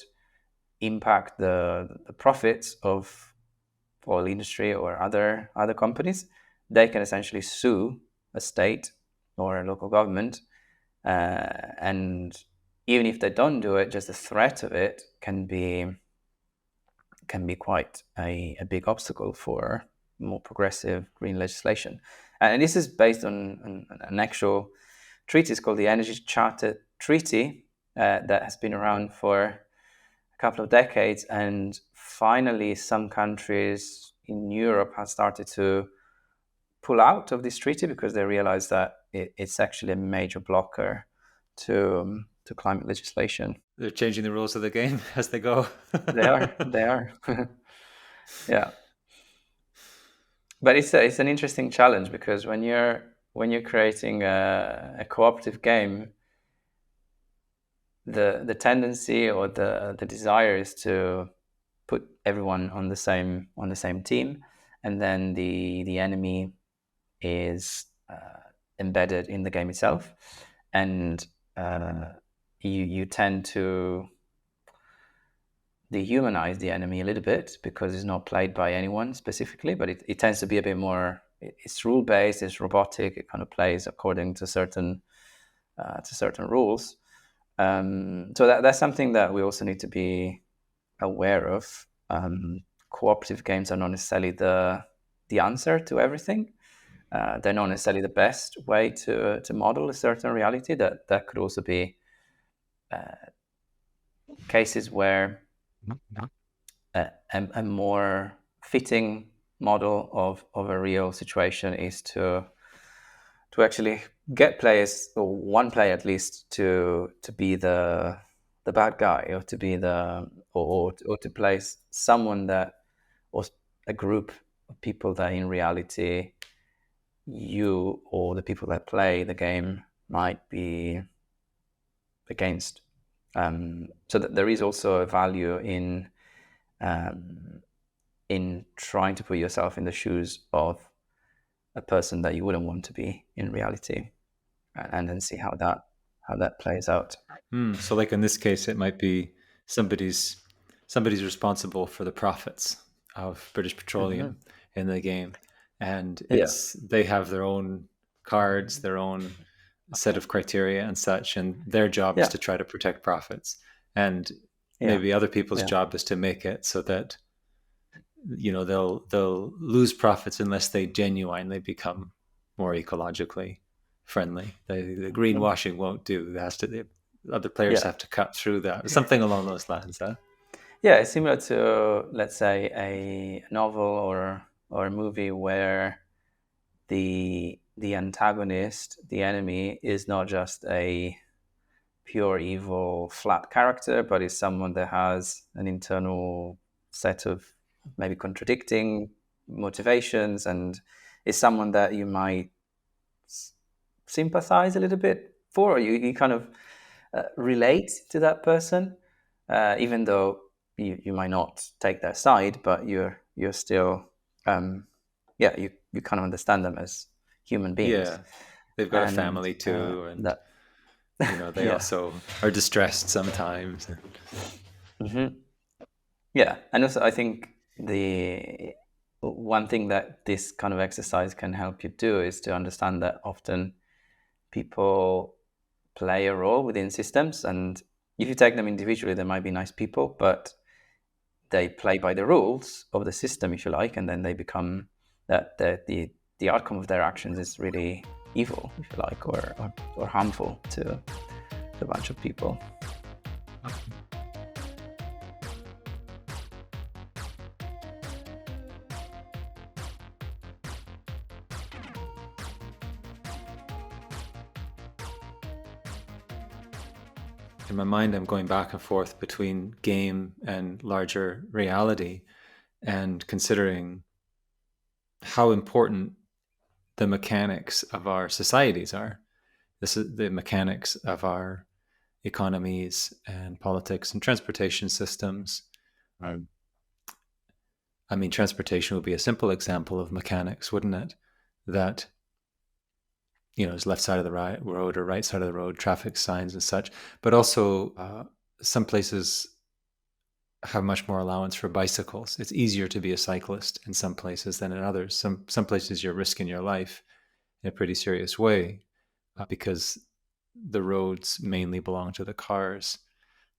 impact the profits of oil industry or other companies, they can essentially sue a state or a local government, and even if they don't do it, just the threat of it can be quite a big obstacle for more progressive green legislation. And this is based on an actual treaty. It's called the Energy Charter Treaty, that has been around for a couple of decades. And finally, some countries in Europe have started to pull out of this treaty because they realize that it's actually a major blocker to climate legislation. They're changing the rules of the game as they go. They are. Yeah. But it's an interesting challenge because when you're creating a cooperative game, the tendency or the desire is to put everyone on the same team, and then the enemy is embedded in the game itself, and you tend to dehumanize the enemy a little bit because it's not played by anyone specifically, but it tends to be a bit more. It's rule based. It's robotic. It kind of plays according to certain rules. So that's something that we also need to be aware of. Cooperative games are not necessarily the answer to everything. They're not necessarily the best way to model a certain reality. That could also be cases where a more fitting model of a real situation is to actually get players, or one player at least, to be the bad guy, or to be or to play someone that, or a group of people that in reality you or the people that play the game might be against. So that there is also a value in trying to put yourself in the shoes of a person that you wouldn't want to be in reality, and then see how that plays out. So like in this case, it might be somebody's responsible for the profits of British Mm-hmm. Petroleum in the game, and Yeah, they have their own cards, their own set of criteria and such, and their job is yeah, to try to protect profits, and yeah, maybe other people's yeah, job is to make it so that they'll lose profits unless they genuinely become more ecologically friendly. The mm-hmm. greenwashing won't do. The other players Yeah, have to cut through that. Something along those lines, huh? yeah. It's similar to, let's say, a novel or a movie where the antagonist, the enemy, is not just a pure evil flat character, but is someone that has an internal set of maybe contradicting motivations, and is someone that you might sympathize a little bit for, or you kind of relate to that person, even though you might not take their side, but you're still yeah, you kind of understand them as human beings. Yeah, they've got a And family too, and that they yeah. also are distressed sometimes. Hmm. Yeah, and also I think the one thing that this kind of exercise can help you do is to understand that often people play a role within systems, and if you take them individually, they might be nice people, but they play by the rules of the system, if you like, and then they become that the outcome of their actions is really evil, if you like, or harmful to a bunch of people. In my mind, I'm going back and forth between game and larger reality, and considering how important the mechanics of our societies are. This is the mechanics of our economies and politics and transportation systems. Um, I mean, transportation would be a simple example of mechanics, wouldn't it? That there's left side of the road or right side of the road, traffic signs and such. But also, some places have much more allowance for bicycles. It's easier to be a cyclist in some places than in others. Some places you're risking your life in a pretty serious way, because the roads mainly belong to the cars.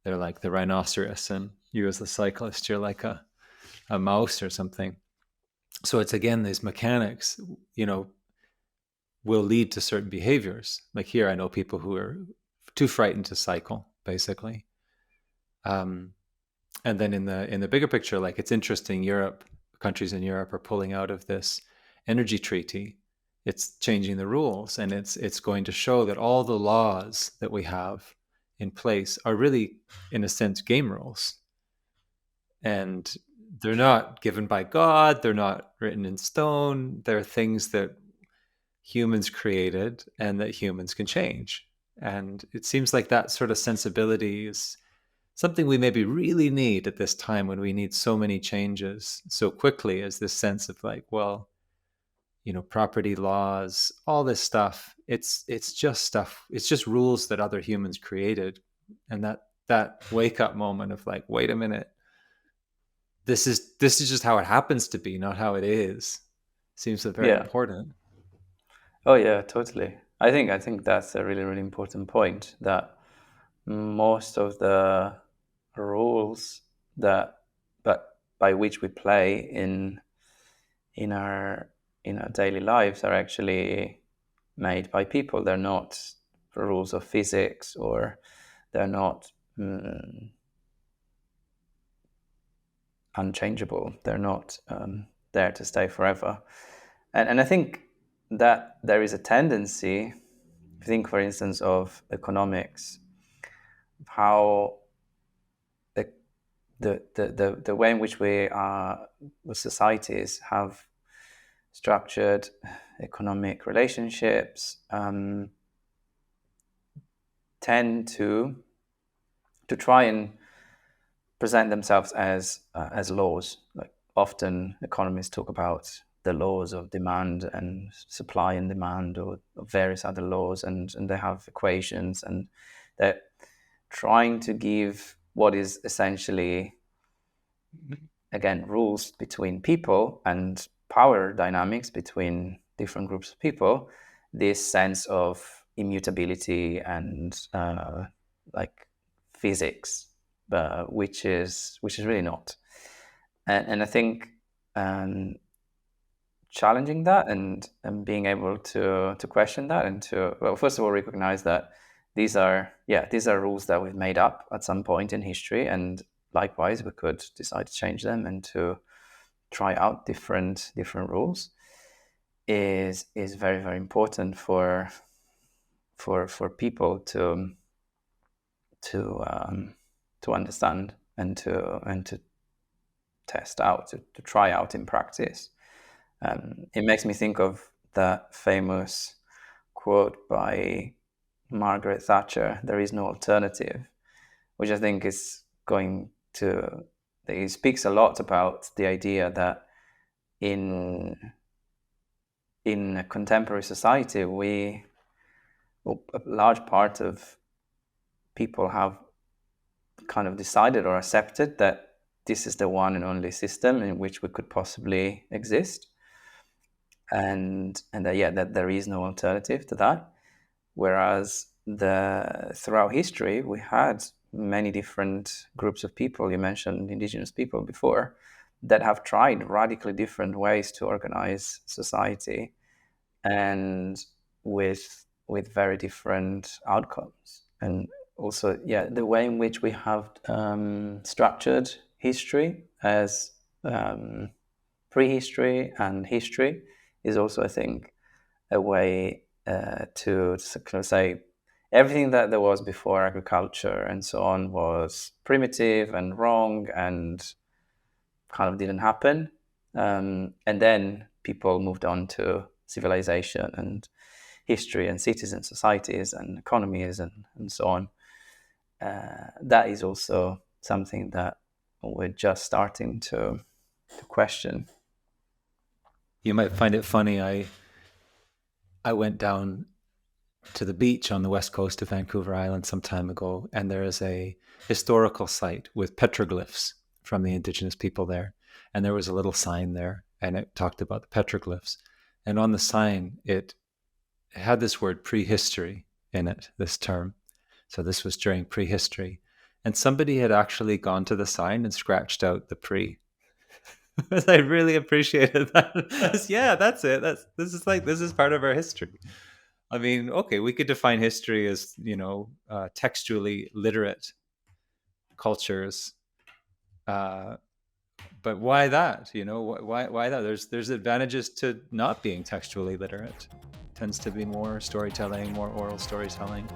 They're like the rhinoceros, and you as the cyclist, you're like a mouse or something. So it's again these mechanics, will lead to certain behaviors. Like here, I know people who are too frightened to cycle, basically. Um, and then in the bigger picture, like it's interesting. Countries in Europe are pulling out of this energy treaty. It's changing the rules, and it's going to show that all the laws that we have in place are really, in a sense, game rules, and they're not given by God. They're not written in stone. They're things that humans created and that humans can change. And it seems like that sort of sensibility is something we maybe really need at this time when we need so many changes so quickly, as this sense of like, well, property laws, all this stuff, it's just stuff, it's just rules that other humans created. And that wake up moment of like, wait a minute, this is just how it happens to be, not how it is, seems very Yeah. important. Oh yeah, totally. I think that's a really really important point, that most of the rules that but by which we play in our in our daily lives are actually made by people. They're not the rules of physics, or they're not unchangeable. They're not there to stay forever. And I think that there is a tendency, think for instance of economics, how the the way in which we are, societies have structured economic relationships, tend to try and present themselves as laws. Like often economists talk about the laws of demand and supply and demand, or various other laws, and they have equations, and they're trying to give what is essentially, again, rules between people and power dynamics between different groups of people, this sense of immutability and like physics, which is really not. And I think um, challenging that, and being able to question that, and to, well, first of all, recognize that these are rules that we've made up at some point in history, and likewise we could decide to change them and to try out different rules, is very very important for people to to understand, and to test out, to try out in practice. It makes me think of that famous quote by Margaret Thatcher: "There is no alternative," which I think is going to. It speaks a lot about the idea that in a contemporary society, a large part of people have kind of decided or accepted that this is the one and only system in which we could possibly exist, and that there is no alternative to that. Whereas throughout history, we had many different groups of people. You mentioned indigenous people before, that have tried radically different ways to organize society, and with very different outcomes. And also, yeah, the way in which we have structured history as prehistory and history is also, I think, a way to kind of say everything that there was before agriculture and so on was primitive and wrong and kind of didn't happen. And then people moved on to civilization and history and cities and societies and economies and so on. That is also something that we're just starting to question. You might find it funny. I went down to the beach on the west coast of Vancouver Island some time ago, and there is a historical site with petroglyphs from the indigenous people there. And there was a little sign there, and it talked about the petroglyphs. And on the sign, it had this word prehistory in it, this term. So this was during prehistory. And somebody had actually gone to the sign and scratched out the pre. I really appreciated that. Yeah, that's it. This is part of our history. I mean, okay, we could define history as, textually literate cultures, uh, but why that? Why that? There's advantages to not being textually literate. It tends to be more storytelling, more oral storytelling.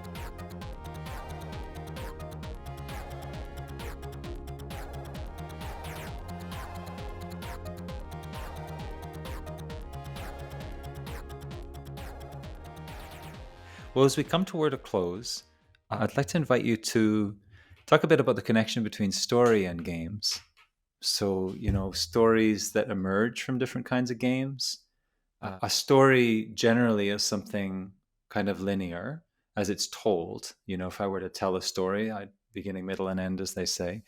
Well, as we come toward a close, I'd like to invite you to talk a bit about the connection between story and games. So, stories that emerge from different kinds of games. A story generally is something kind of linear as it's told. If I were to tell a story, I'd beginning, middle, and end, as they say.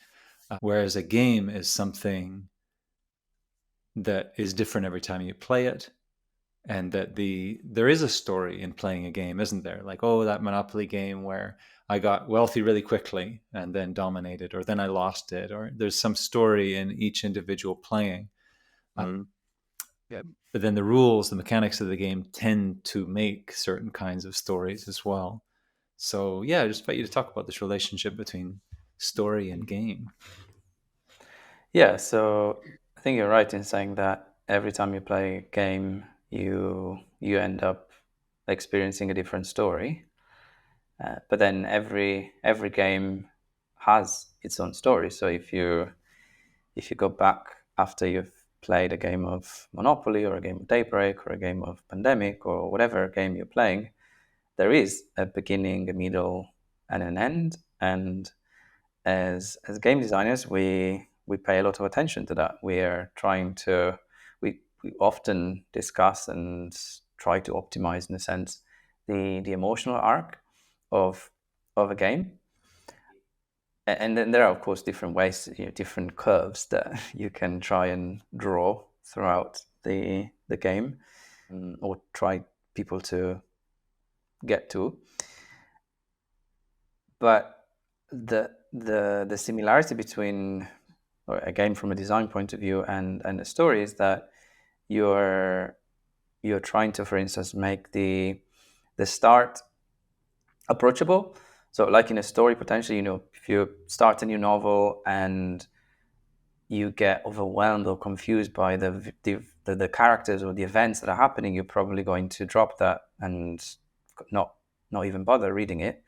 Whereas a game is something that is different every time you play it, and that there is a story in playing a game, isn't there? Like, oh, that Monopoly game where I got wealthy really quickly and then dominated, or then I lost it, or there's some story in each individual playing. Yeah. But then the rules, the mechanics of the game tend to make certain kinds of stories as well. So yeah, I just invite you to talk about this relationship between story and game. Yeah, so I think you're right in saying that every time you play a game, you end up experiencing a different story. But then every game has its own story. So if you go back after you've played a game of Monopoly or a game of Daybreak or a game of Pandemic or whatever game you're playing, there is a beginning, a middle, and an end. And as game designers, we pay a lot of attention to that. We often discuss and try to optimize, in a sense, the emotional arc of a game. And then there are, of course, different ways, different curves that you can try and draw throughout the game, or try people to get to. But the similarity between, or again from a design point of view, and a story is that you're you're trying to, for instance, make the start approachable. So, like in a story, potentially, if you start a new novel and you get overwhelmed or confused by the characters or the events that are happening, you're probably going to drop that and not not even bother reading it.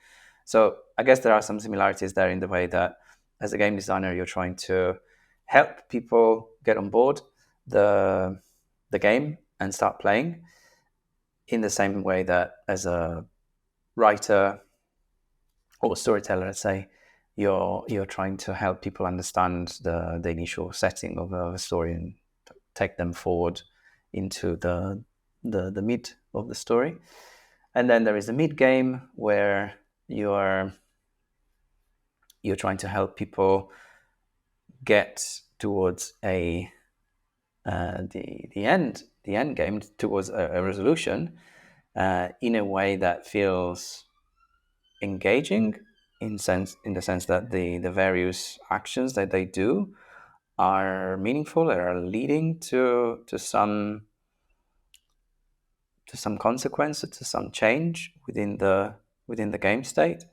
So I guess there are some similarities there in the way that as a game designer, you're trying to help people get on board the game and start playing, in the same way that as a writer or storyteller, let's say, you're trying to help people understand the initial setting of a story and take them forward into the mid of the story. And then there is the mid game where you're trying to help people get towards the end game, towards a resolution, in a way that feels engaging, in the sense that the various actions that they do are meaningful, are leading to some consequence, to some change within the game state.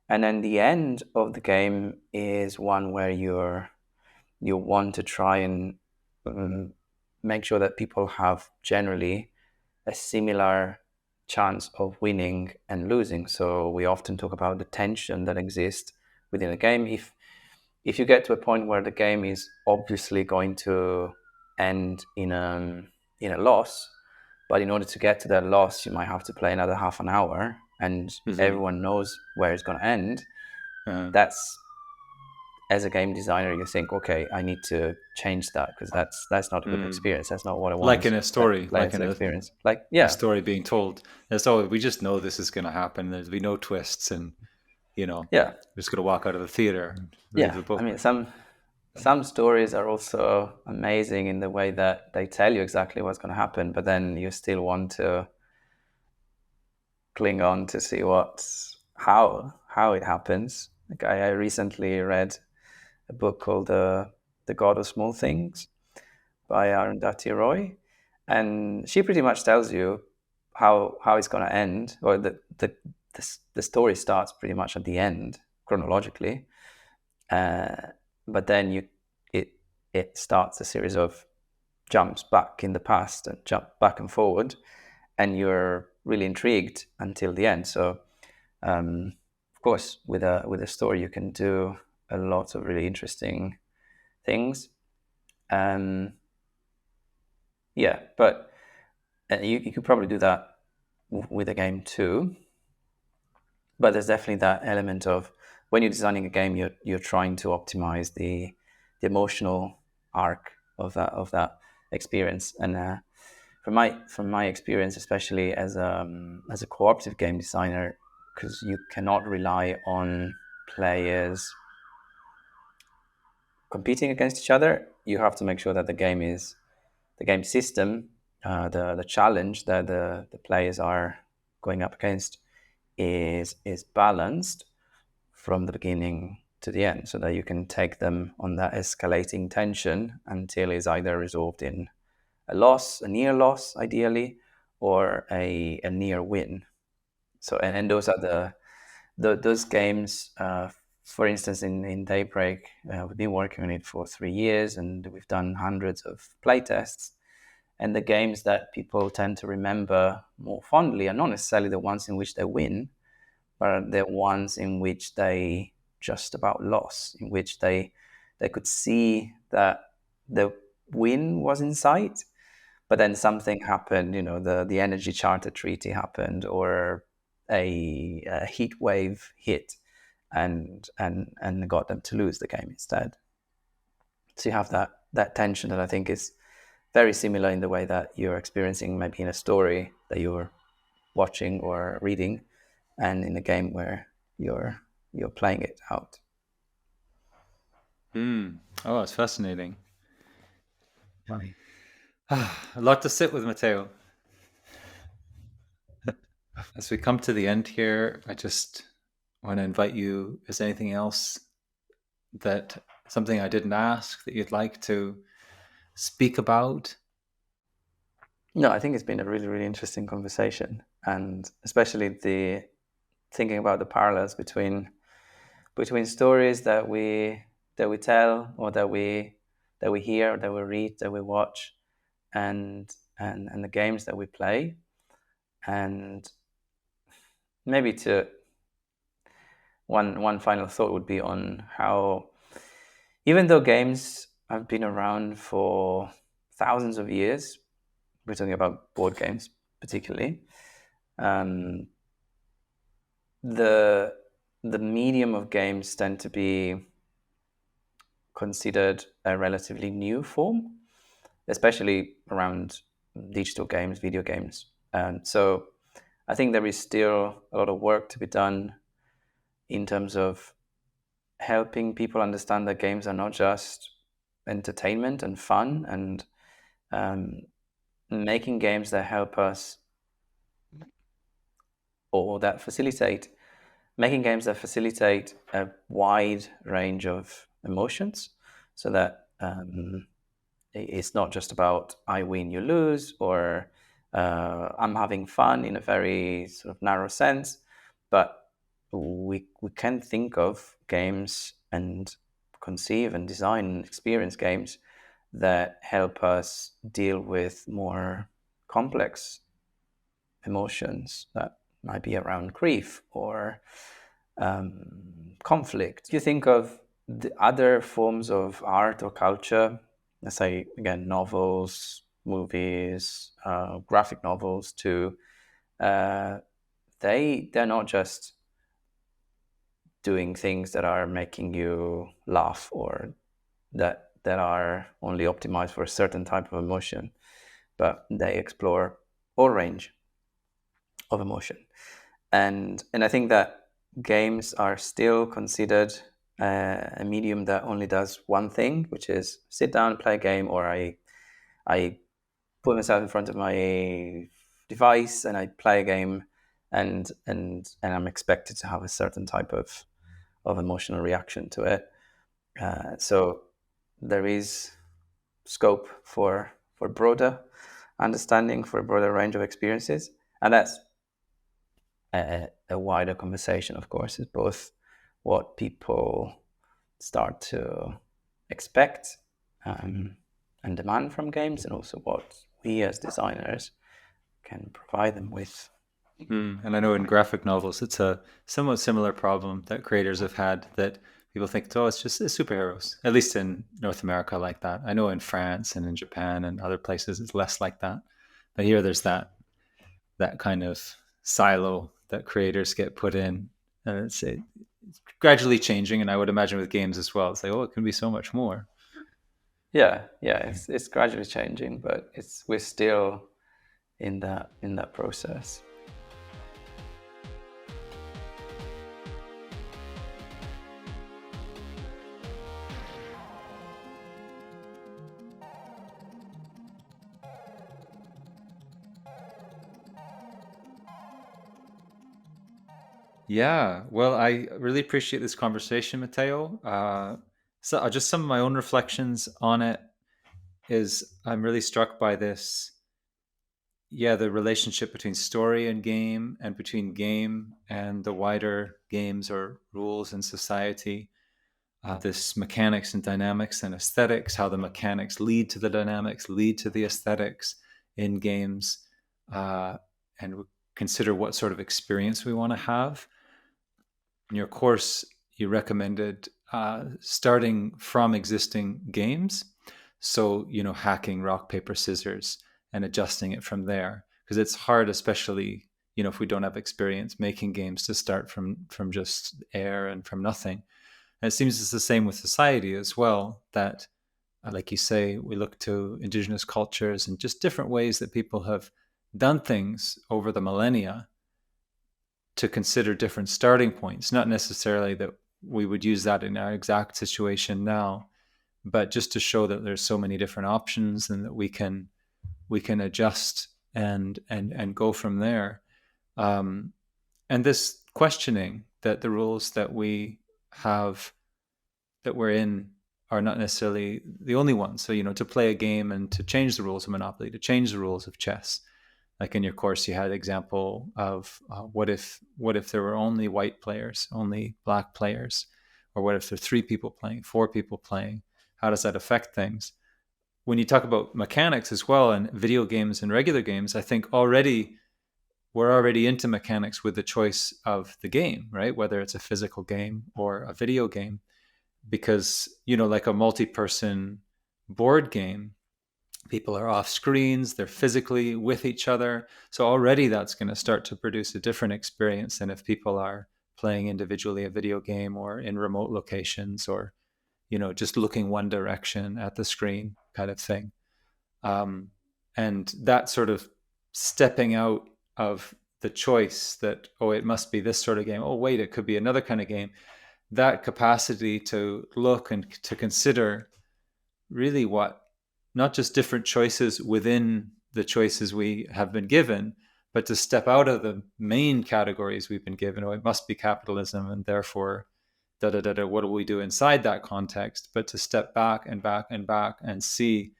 And then the end of the game is one where you want to try and make sure that people have generally a similar chance of winning and losing. So we often talk about the tension that exists within a game. If you get to a point where the game is obviously going to end in a loss, but in order to get to that loss, you might have to play another half an hour, and everyone knows where it's going to end. Uh, That's as a game designer, you think, okay, I need to change that because that's not a good experience. That's not what I Like want in a the story, player like in to a, experience. Like, a yeah, story being told. And so we just know this is going to happen. There's be no twists, and yeah, we're just going to walk out of the theater and leave yeah. the I mean, book. some stories are also amazing in the way that they tell you exactly what's going to happen, but then you still want to cling on to see how it happens. Like I recently read a book called The God of Small Things by Arundhati Roy, and she pretty much tells you how it's going to end, or the story starts pretty much at the end chronologically, uh, but then it it starts a series of jumps back in the past and jump back and forward, and you're really intrigued until the end. So, of course, with a story, you can do a lot of really interesting things. Um, yeah, but you could probably do that with a game too. But there's definitely that element of when you're designing a game, you're trying to optimize the emotional arc of that experience. And from my experience, especially as a cooperative game designer, because you cannot rely on players competing against each other. You have to make sure that the game system, the challenge that the players are going up against is balanced from the beginning to the end, so that you can take them on that escalating tension until it's either resolved in a loss, a near loss, ideally, or a near win. So, and those are those games. For instance, in Daybreak, we've been working on it for 3 years, and we've done hundreds of playtests. And the games that people tend to remember more fondly are not necessarily the ones in which they win, but the ones in which they just about lost, in which they could see that the win was in sight, but then something happened. The energy charter treaty happened, or a heat wave hit, and got them to lose the game instead. So you have that tension that I think is very similar in the way that you're experiencing maybe in a story that you're watching or reading, and in a game where you're playing it out. Oh, it's fascinating. A lot to sit with, Matteo. As we come to the end here, I just want to invite you, is there anything else, that something I didn't ask that you'd like to speak about? No, I think it's been a really, really interesting conversation, and especially the thinking about the parallels between stories that we tell, or that we hear, that we read, that we watch, and and the games that we play. And maybe to one final thought would be on how, even though games have been around for thousands of years, we're talking about board games particularly, um, the the medium of games tend to be considered a relatively new form, especially around digital games, video games. And so I think there is still a lot of work to be done in terms of helping people understand that games are not just entertainment and fun, and um, making games that help us, or that facilitate making games that facilitate a wide range of emotions, so that it's not just about I win, you lose, or I'm having fun in a very sort of narrow sense, but we can think of games and conceive and design and experience games that help us deal with more complex emotions that might be around grief or conflict. Do you think of the other forms of art or culture, let's say again novels, movies, graphic novels too? Uh, they're not just doing things that are making you laugh, or that are only optimized for a certain type of emotion, but they explore all range of emotion. And I think that games are still considered a medium that only does one thing, which is sit down, play a game, or I put myself in front of my device and I play a game, and I'm expected to have a certain type of emotional reaction to it. So there is scope for broader understanding, for a broader range of experiences, and that's a wider conversation. Of course, is both what people start to expect and demand from games, and also what we as designers can provide them with. And I know in graphic novels, it's a somewhat similar problem that creators have had, that people think, oh, it's superheroes, at least in North America like that. I know in France and in Japan and other places, it's less like that. But here there's that kind of silo that creators get put in. And it's gradually changing. And I would imagine with games as well, it's like, oh, it can be so much more. Yeah, it's gradually changing, but we're still in that process. Yeah, well, I really appreciate this conversation, Matteo. So just some of my own reflections on it is I'm really struck by this, the relationship between story and game, and between game and the wider games or rules in society. This mechanics and dynamics and aesthetics, how the mechanics lead to the dynamics, lead to the aesthetics in games, and consider what sort of experience we want to have. In your course, you recommended starting from existing games. So, hacking rock, paper, scissors and adjusting it from there. Because it's hard, especially, if we don't have experience making games, to start from just air and from nothing. And it seems it's the same with society as well, that, like you say, we look to indigenous cultures and just different ways that people have done things over the millennia to consider different starting points. Not necessarily that we would use that in our exact situation now, but just to show that there's so many different options and that we can adjust and go from there. And this questioning that the rules that we have, that we're in, are not necessarily the only ones. So, to play a game and to change the rules of Monopoly, to change the rules of chess. Like in your course, you had an example of what if there were only white players, only black players, or what if there are 3 people playing, 4 people playing? How does that affect things? When you talk about mechanics as well, and video games and regular games, I think we're already into mechanics with the choice of the game, right? Whether it's a physical game or a video game, because like a multi-person board game, people are off screens, they're physically with each other. So already that's going to start to produce a different experience than if people are playing individually a video game or in remote locations, or, just looking one direction at the screen kind of thing. And that sort of stepping out of the choice that, oh, it must be this sort of game. Oh, wait, it could be another kind of game. That capacity to look and to consider really what, not just different choices within the choices we have been given, but to step out of the main categories we've been given. Oh, it must be capitalism, and therefore, what do we do inside that context? But to step back and back and back and see,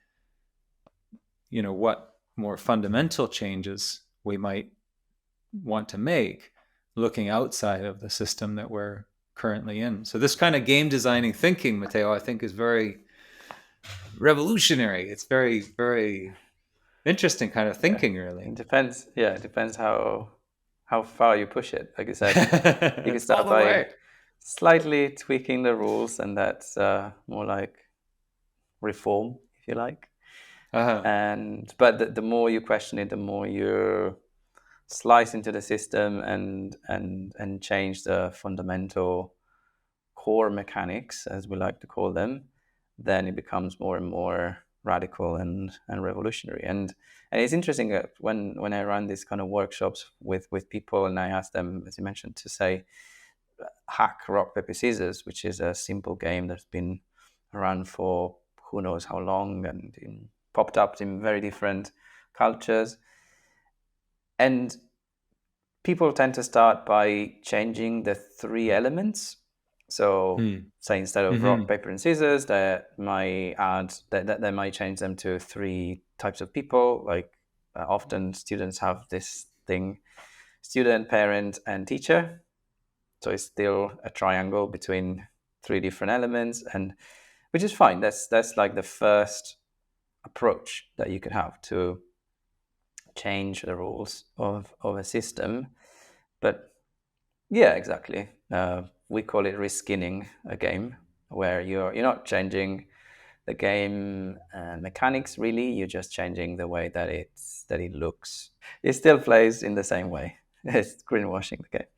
what more fundamental changes we might want to make, looking outside of the system that we're currently in. So this kind of game designing thinking, Matteo, I think is very revolutionary. It's very, very interesting kind of thinking, really. It depends. Yeah, it depends how far you push it. Like I said, you can start by slightly tweaking the rules, and that's more like reform, if you like. But the more you question it, the more you slice into the system and change the fundamental core mechanics, as we like to call them, then it becomes more and more radical and revolutionary. And it's interesting that when I run these kind of workshops with people, and I ask them, as you mentioned, to say hack rock paper scissors, which is a simple game that's been around for who knows how long, and popped up in very different cultures. And people tend to start by changing the three elements. So say instead of rock, paper, and scissors, that might add that they might change them to three types of people. Like often students have this thing: student, parent, and teacher. So it's still a triangle between three different elements, and which is fine. That's like the first approach that you could have to change the rules of a system. But yeah, exactly. We call it reskinning a game, where you're not changing the game mechanics really. You're just changing the way that it looks. It still plays in the same way. It's greenwashing the game.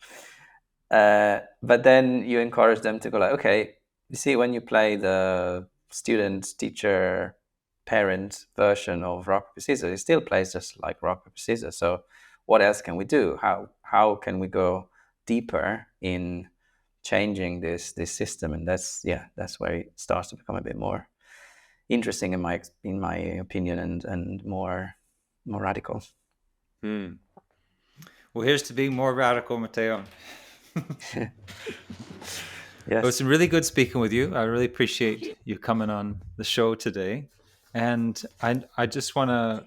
But then you encourage them to go like, okay, you see, when you play the student, teacher, parent version of rock paper scissors, it still plays just like rock paper scissors. So what else can we do? How can we go deeper in changing this system? And that's where it starts to become a bit more interesting in my opinion, and more radical. Well, here's to being more radical, Matteo. Yes. Well, it's been really good speaking with you. I really appreciate you coming on the show today. And I just want to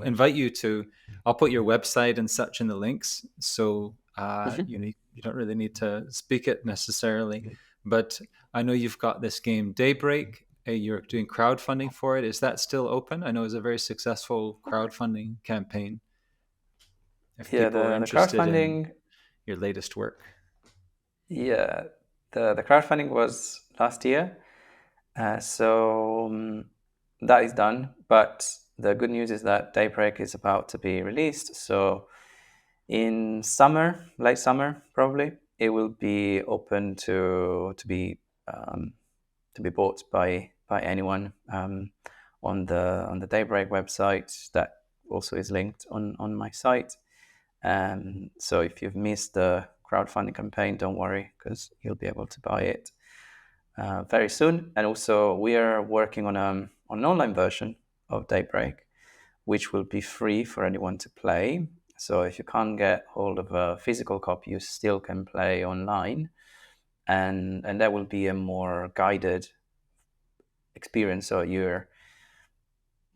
invite you to, I'll put your website and such in the links. So you don't really need to speak it necessarily. But I know you've got this game Daybreak. You're doing crowdfunding for it. Is that still open? I know it's a very successful crowdfunding campaign. If people are interested in your latest work. Yeah, the crowdfunding was last year, so that is done. But the good news is that Daybreak is about to be released. So in summer, late summer probably, it will be open to be bought by anyone on the Daybreak website. That also is linked on my site. So if you've missed the crowdfunding campaign, don't worry, because you'll be able to buy it very soon. And also, we are working on an online version of Daybreak, which will be free for anyone to play. So if you can't get hold of a physical copy, you still can play online, and that will be a more guided experience. So you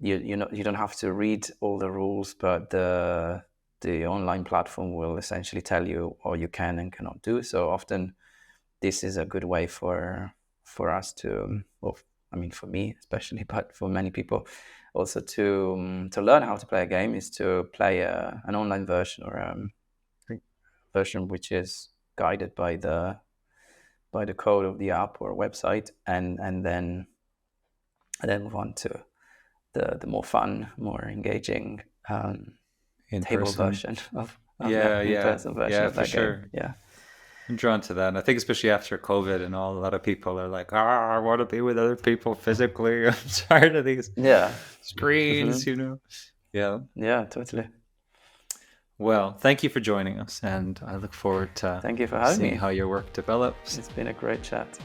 don't have to read all the rules, but the online platform will essentially tell you what you can and cannot do. So often this is a good way for us to, well, I mean, for me especially, but for many people also to learn how to play a game, is to play an online version, or a version which is guided by the code of the app or website, and then move on to the more fun, more engaging table version of in-person version of that game. Yeah, I'm drawn to that. And I think especially after COVID and all, a lot of people are like, I want to be with other people physically. I'm tired of these screens, Yeah, totally. Well, thank you for joining us, and I look forward to thank you for having seeing me. how your work develops. It's been a great chat.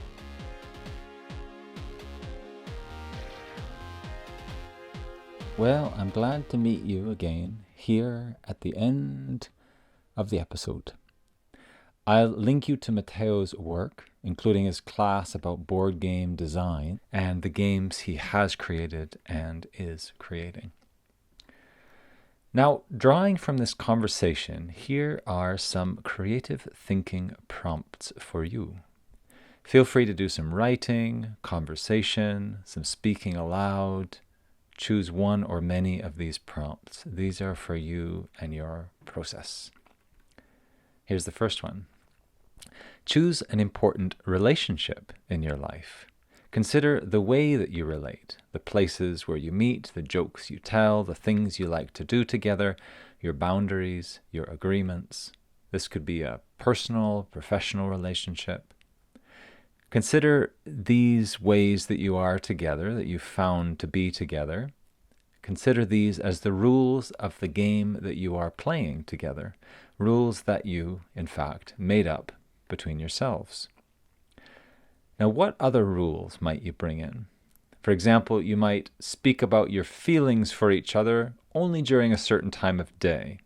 Well, I'm glad to meet you again here at the end of the episode. I'll link you to Matteo's work, including his class about board game design and the games he has created and is creating. Now, drawing from this conversation, here are some creative thinking prompts for you. Feel free to do some writing, conversation, some speaking aloud. Choose one or many of these prompts. These are for you and your process. Here's the first one. Choose an important relationship in your life. Consider the way that you relate, the places where you meet, the jokes you tell, the things you like to do together, your boundaries, your agreements. This could be a personal, professional relationship. Consider these ways that you are together, that you've found to be together. Consider these as the rules of the game that you are playing together, rules that you, in fact, made up between yourselves. Now, what other rules might you bring in? For example, you might speak about your feelings for each other only during a certain time of day,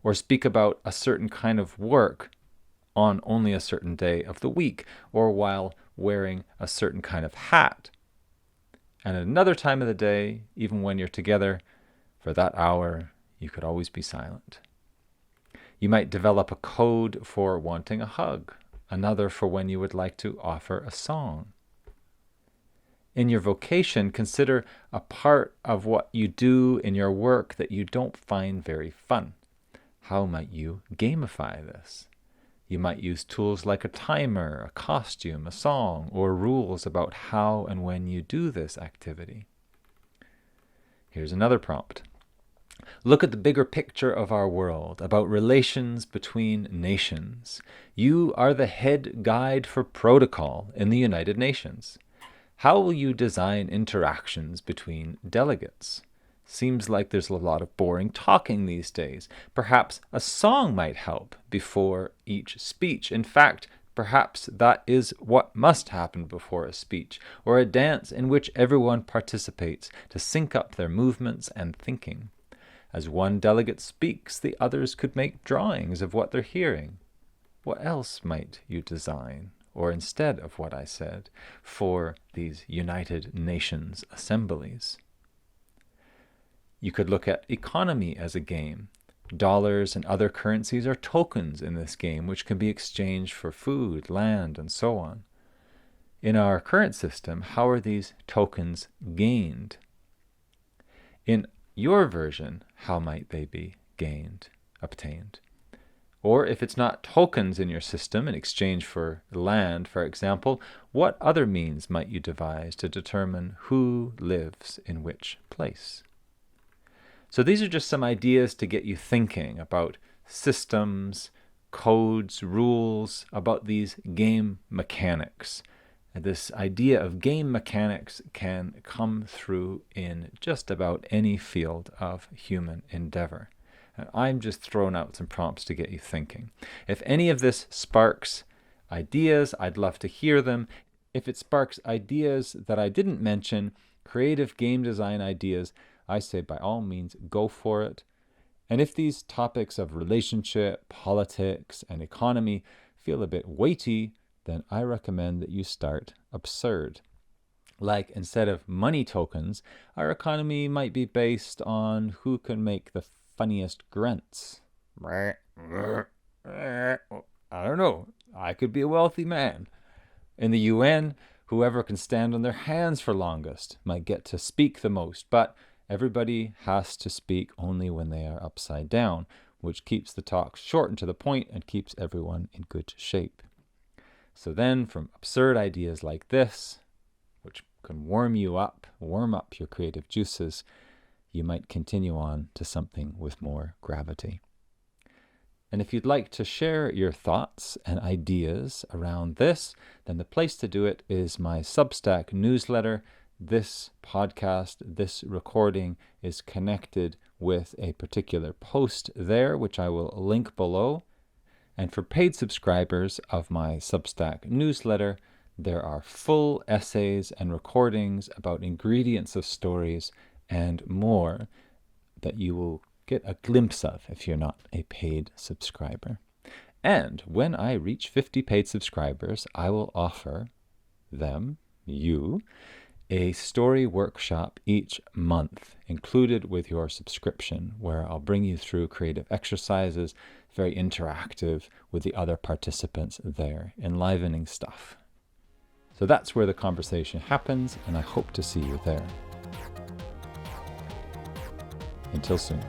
or speak about a certain kind of work on only a certain day of the week, or while wearing a certain kind of hat. And at another time of the day, even when you're together, for that hour, you could always be silent. You might develop a code for wanting a hug, another for when you would like to offer a song. In your vocation, consider a part of what you do in your work that you don't find very fun. How might you gamify this? You might use tools like a timer, a costume, a song, or rules about how and when you do this activity. Here's another prompt. Look at the bigger picture of our world, about relations between nations. You are the head guide for protocol in the United Nations. How will you design interactions between delegates? Seems like there's a lot of boring talking these days. Perhaps a song might help before each speech. In fact, perhaps that is what must happen before a speech, or a dance in which everyone participates to sync up their movements and thinking. As one delegate speaks, the others could make drawings of what they're hearing. What else might you design, or instead of what I said, for these United Nations assemblies? You could look at economy as a game. Dollars and other currencies are tokens in this game, which can be exchanged for food, land, and so on. In our current system, how are these tokens gained? In your version, how might they be obtained? Or if it's not tokens in your system in exchange for land, for example, what other means might you devise to determine who lives in which place? So these are just some ideas to get you thinking about systems, codes, rules, about these game mechanics. And this idea of game mechanics can come through in just about any field of human endeavor. And I'm just throwing out some prompts to get you thinking. If any of this sparks ideas, I'd love to hear them. If it sparks ideas that I didn't mention, creative game design ideas, I say by all means, go for it. And if these topics of relationship, politics, and economy feel a bit weighty, then I recommend that you start absurd. Like, instead of money tokens, our economy might be based on who can make the funniest grunts. I don't know. I could be a wealthy man. In the UN, whoever can stand on their hands for longest might get to speak the most, but everybody has to speak only when they are upside down, which keeps the talk short and to the point and keeps everyone in good shape. So then, from absurd ideas like this, which can warm up your creative juices, you might continue on to something with more gravity. And if you'd like to share your thoughts and ideas around this, then the place to do it is my Substack newsletter. This podcast, this recording is connected with a particular post there, which I will link below. And for paid subscribers of my Substack newsletter, there are full essays and recordings about ingredients of stories and more that you will get a glimpse of if you're not a paid subscriber. And when I reach 50 paid subscribers, I will offer you, a story workshop each month included with your subscription, where I'll bring you through creative exercises, very interactive with the other participants there, enlivening stuff. So that's where the conversation happens, and I hope to see you there. Until soon.